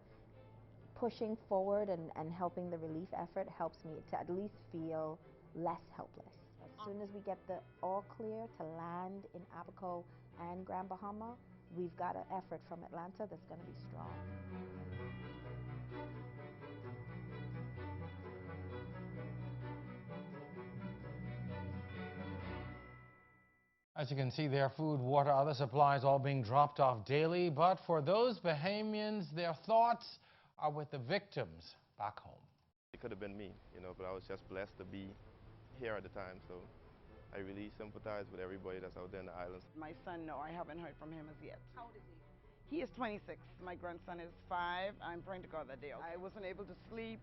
pushing forward and helping the relief effort helps me to at least feel less helpless. As soon as we get the all clear to land in Abaco and Grand Bahama, we've got an effort from Atlanta that's going to be strong. As you can see there, food, water, other supplies all being dropped off daily. But for those Bahamians, their thoughts are with the victims back home. It could have been me, but I was just blessed to be here at the time, so I really sympathize with everybody that's out there in the islands. My son, no, I haven't heard from him as yet. How old is he? He is 26. My grandson is 5. I'm praying to God that day. I wasn't able to sleep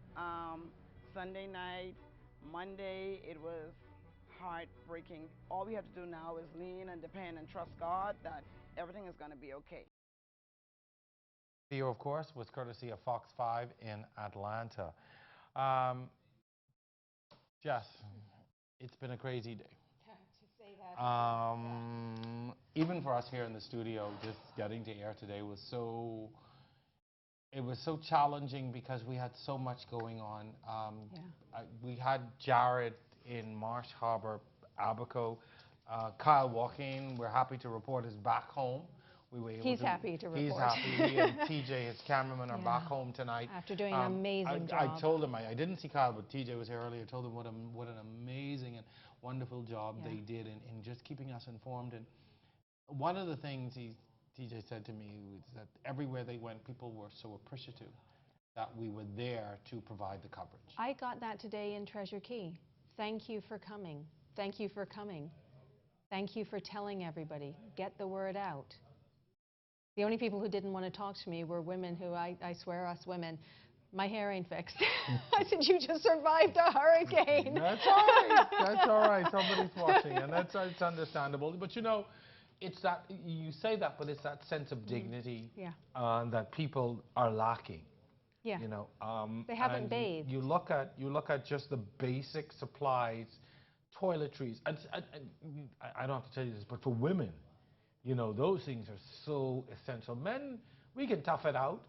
Sunday night. Monday, it was heartbreaking. All we have to do now is lean and depend and trust God that everything is going to be okay. Video, of course, was courtesy of Fox 5 in Atlanta. Jess, it's been a crazy day. To say that. Even for us here in the studio, just getting to air today was so challenging because we had so much going on. We had Jared in Marsh Harbor, Abaco. Kyle Walking, we're happy to report, is back home. He's happy to report. He's happy. He and TJ, his cameraman, are back home tonight. After doing an amazing job. I told him, I didn't see Kyle, but TJ was here earlier. I told him what an amazing and wonderful job they did in just keeping us informed. And one of the things TJ said to me was that everywhere they went, people were so appreciative that we were there to provide the coverage. I got that today in Treasure Key. Thank you for coming. Thank you for coming. Thank you for telling everybody. Get the word out. The only people who didn't want to talk to me were women who, I swear, us women, my hair ain't fixed. I said, you just survived a hurricane. That's all right. That's all right. Somebody's watching, and it's understandable. But it's that, you say that, but it's that sense of dignity that people are lacking. Yeah. They haven't bathed. You look at just the basic supplies, toiletries, and I don't have to tell you this, but for women, those things are so essential. Men, we can tough it out.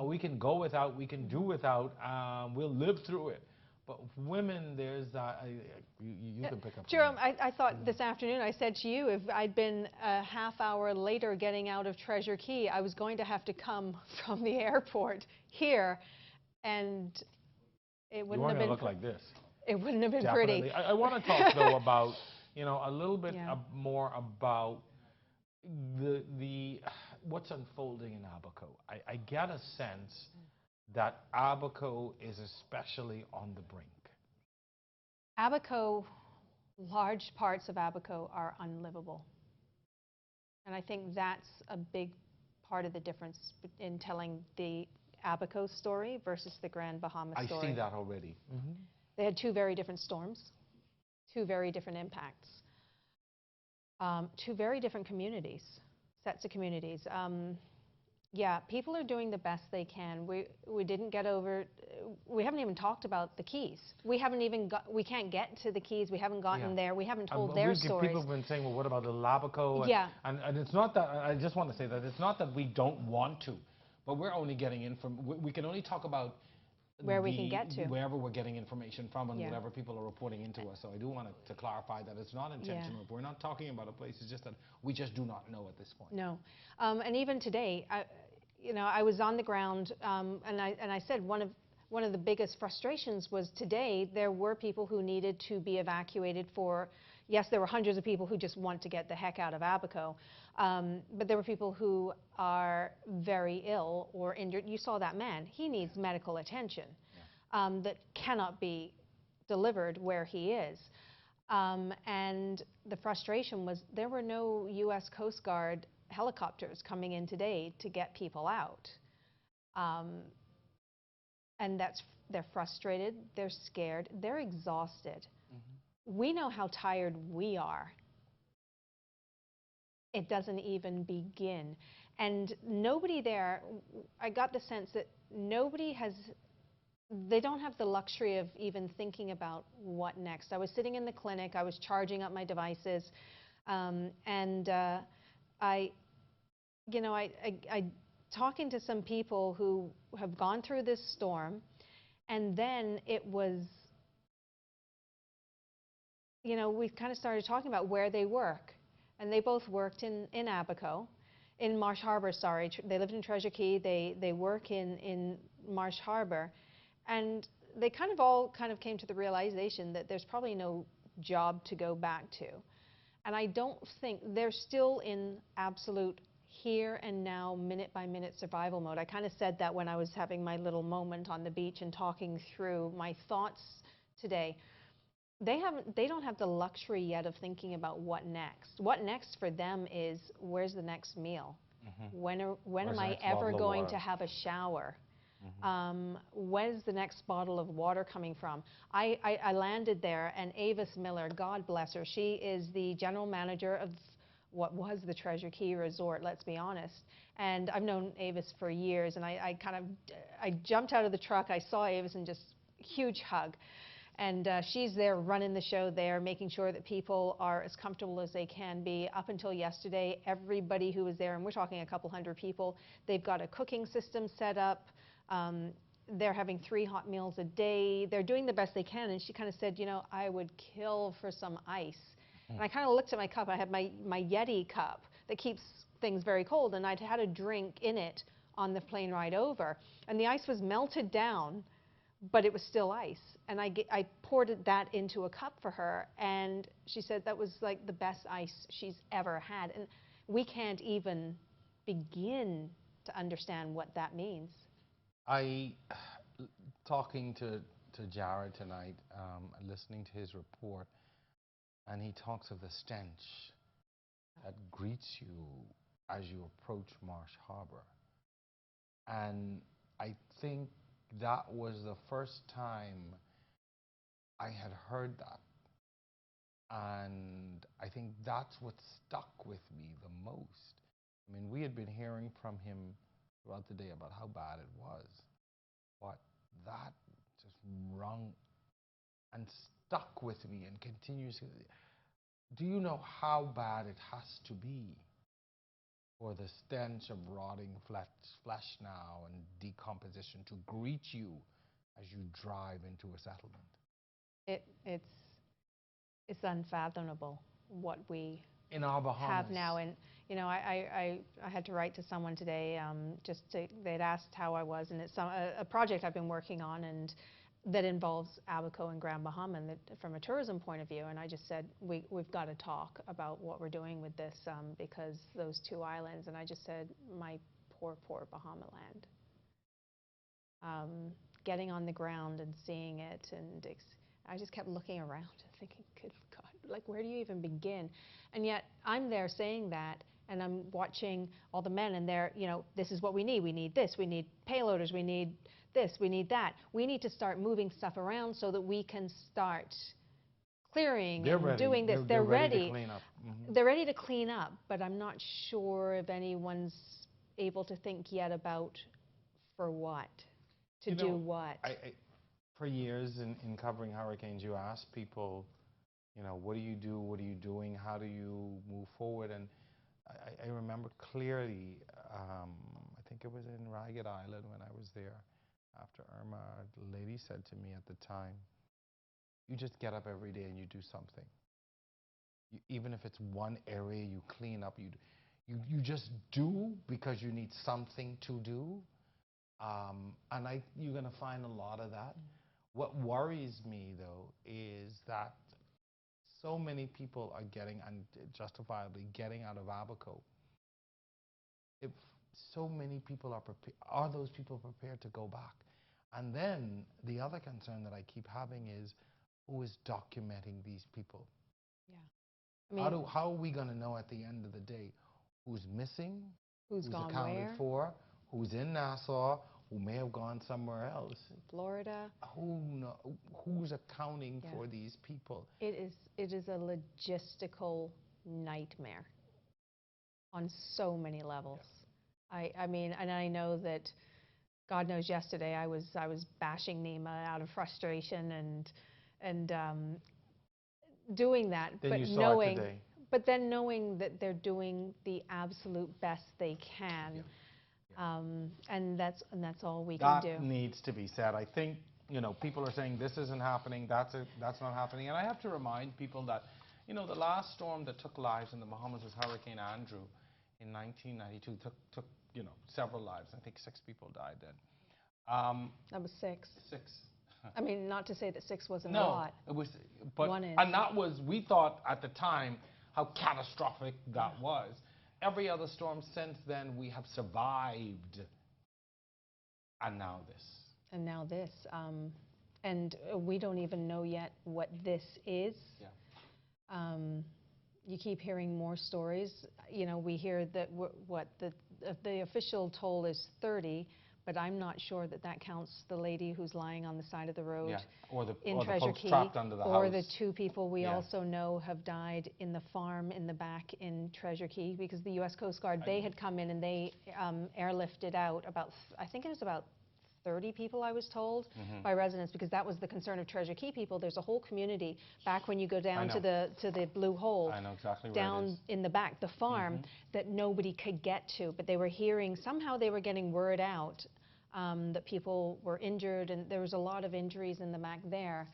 We can go without. We can do without. We'll live through it. But women, there's that. You can pick up. Jerome, I thought this afternoon, I said to you, if I'd been a half hour later getting out of Treasure Key, I was going to have to come from the airport here, and it wouldn't have been. You look like this. It wouldn't have been Definitely. pretty. I want to talk though about, a little bit more about the what's unfolding in Abaco. I get a sense that Abaco is especially on the brink. Abaco, large parts of Abaco are unlivable. And I think that's a big part of the difference in telling the Abaco story versus the Grand Bahama story. I see that already. They had two very different storms, two very different impacts, two very different communities, sets of communities. Yeah, people are doing the best they can. We didn't get over. We haven't even talked about the keys. We haven't even got. We can't get to the keys. We haven't gotten there. We haven't told their stories. People have been saying, well, what about the Labaco? And, Yeah. And it's not that. I just want to say that it's not that we don't want to, but we're only getting in from. We can only talk about where we can get to, wherever we're getting information from, and whatever people are reporting into us. So I do want to clarify that it's not intentional. We're not talking about a place. It's just that we just do not know at this point. No, and even today, I was on the ground, and I said one of the biggest frustrations was today there were people who needed to be evacuated for. Yes, there were hundreds of people who just want to get the heck out of Abaco, but there were people who are very ill or injured. You saw that man; he needs medical attention that cannot be delivered where he is. And the frustration was there were no U.S. Coast Guard helicopters coming in today to get people out. And they're frustrated, they're scared, they're exhausted. We know how tired we are. It doesn't even begin. And nobody there, I got the sense that they don't have the luxury of even thinking about what next. I was sitting in the clinic, I was charging up my devices, and I talking to some people who have gone through this storm, and then it was, we kind of started talking about where they work, and they both worked in Abaco, in Marsh Harbor, sorry. They lived in Treasure Key, they work in Marsh Harbor, and they all came to the realization that there's probably no job to go back to. And I don't think they're still in absolute here and now, minute by minute survival mode. I kind of said that when I was having my little moment on the beach and talking through my thoughts today. They don't have the luxury yet of thinking about what next. What next for them is, where's the next meal? When am I ever going to have a shower? When's the next bottle of water coming from? I landed there, and Avis Miller, God bless her, she is the general manager of what was the Treasure Key Resort, let's be honest. And I've known Avis for years, and I jumped out of the truck, I saw Avis, and just huge hug. And she's there running the show there, making sure that people are as comfortable as they can be. Up until yesterday, everybody who was there, and we're talking a couple hundred people, they've got a cooking system set up. They're having 3 hot meals a day. They're doing the best they can. And she kind of said, I would kill for some ice. And I kind of looked at my cup. I had my Yeti cup that keeps things very cold, and I'd had a drink in it on the plane ride over. And the ice was melted down, but it was still ice. And I poured that into a cup for her, and she said that was like the best ice she's ever had. And we can't even begin to understand what that means. Talking to Jared tonight, listening to his report, and he talks of the stench that greets you as you approach Marsh Harbor. And I think that was the first time I had heard that. And I think that's what stuck with me the most. I mean, we had been hearing from him throughout the day about how bad it was, but that just rung and stuck with me and continues. Do you know how bad it has to be for the stench of rotting flesh now and decomposition to greet you as you drive into a settlement? It's unfathomable what we in our Bahamas have now. And I had to write to someone today, they'd asked how I was, and it's a project I've been working on, and that involves Abaco and Grand Bahama, and that from a tourism point of view. And I just said, we've got to talk about what we're doing with this, because those 2 islands, and I just said, my poor Bahama land. Getting on the ground and seeing it, and I just kept looking around and thinking, good God, like, where do you even begin? And yet I'm there saying that, and I'm watching all the men, and they're, this is what we need. We need this. We need payloaders. We need this. We need that. We need to start moving stuff around so that we can start clearing doing this. They're ready. To clean up. They're ready to clean up, but I'm not sure if anyone's able to think yet about for what, to You do know, what. For years in covering hurricanes, you ask people, you know, what do you do? What are you doing? How do you move forward? And I remember clearly, I think it was in Ragged Island when I was there after Irma, the lady said to me at the time, you just get up every day and you do something. Even if it's one area you clean up, you just do because you need something to do. And you're going to find a lot of that. What worries me, though, is that so many people are getting, and justifiably getting out of Abaco. If so many people are those people prepared to go back? And then the other concern that I keep having is, who is documenting these people? Yeah. I mean, how are we going to know at the end of the day who's missing, who's gone accounted where? for, who's in Nassau, who may have gone somewhere else? Florida. Who's accounting for these people? It is a logistical nightmare on so many levels. Yeah. I mean, and I know that, God knows, yesterday I was bashing Nima out of frustration and doing that, then but you saw knowing, it today. but then knowing that they're doing the absolute best they can. Yeah. And that's all we can do. That needs to be said. I think, you know, people are saying this isn't happening, that's not happening, and I have to remind people that, you know, the last storm that took lives in the Bahamas was Hurricane Andrew in 1992. Took you know, several lives. I think 6 people died then. That was 6. 6. I mean, not to say that 6 wasn't no, a lot. it was, but One is. And that was, we thought at the time how catastrophic that was. Every other storm since then we have survived, and now this. And now this, and we don't even know yet what this is. Yeah. You keep hearing more stories. You know, we hear that what the official toll is 30, but I'm not sure that counts the lady who's lying on the side of the road or the Treasure folks Key, trapped under the or house. the 2 people we also know have died in the farm in the back in Treasure Key, because the U.S. Coast Guard, they had come in and they airlifted out about, I think it was about 30 people, I was told, by residents, because that was the concern of Treasure Key people. There's a whole community back when you go down to the Blue Hole, I know exactly down where it is. in the back, the farm, that nobody could get to, but they were hearing, somehow they were getting word out that people were injured, and there was a lot of injuries in the back there.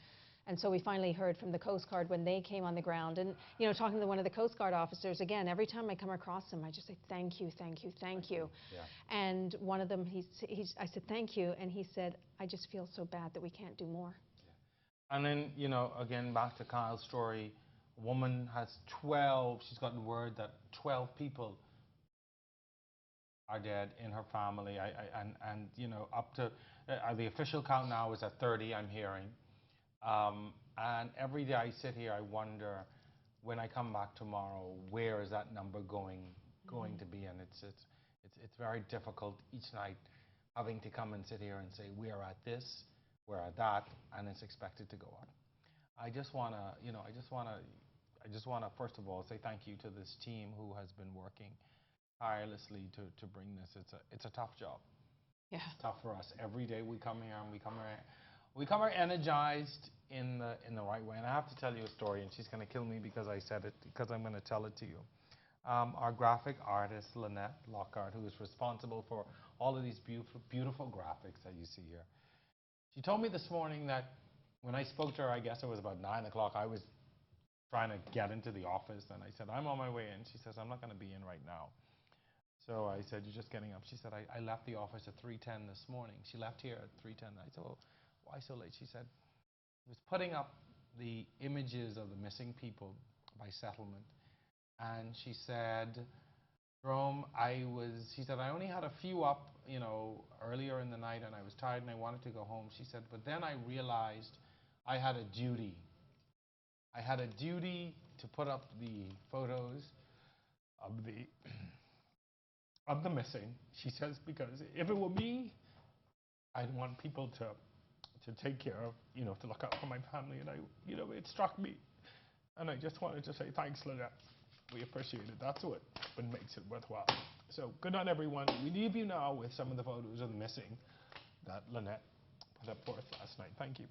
And so we finally heard from the Coast Guard when they came on the ground. And, you know, talking to one of the Coast Guard officers, again, every time I come across him, I just say, thank you, thank you, thank you. Yeah. And one of them, I said, thank you. And he said, I just feel so bad that we can't do more. Yeah. And then, you know, again, back to Kyle's story, a woman has 12, she's gotten word that 12 people are dead in her family. And you know, up to, the official count now is at 30, I'm hearing. And every day I sit here, I wonder, when I come back tomorrow, where is that number going to be? And it's very difficult each night having to come and sit here and say, we are at this, we're at that, and it's expected to go up. I just want to first of all say thank you to this team who has been working tirelessly to bring this. It's a tough job. Yeah. It's tough for us. Every day we come here and we come here energized in the right way. And I have to tell you a story, and she's going to kill me because I said it, because I'm going to tell it to you. Our graphic artist, Lynette Lockhart, who is responsible for all of these beautiful graphics that you see here, she told me this morning that when I spoke to her, I guess it was about 9 o'clock, I was trying to get into the office, and I said, I'm on my way in. She says, I'm not going to be in right now. So I said, you're just getting up. She said, I left the office at 3:10 this morning. She left here at 3:10. I said, well, why so late? She said, I was putting up the images of the missing people by settlement. And she said, Jerome, she said, I only had a few up, you know, earlier in the night, and I was tired and I wanted to go home. She said, but then I realized I had a duty. I had a duty to put up the photos of the missing. She says, because if it were me, I'd want people to take care of, you know, to look out for my family. And you know, it struck me. And I just wanted to say, thanks, Lynette. We appreciate it. That's what makes it worthwhile. So good night, everyone. We leave you now with some of the photos of the missing that Lynette put up forth last night. Thank you.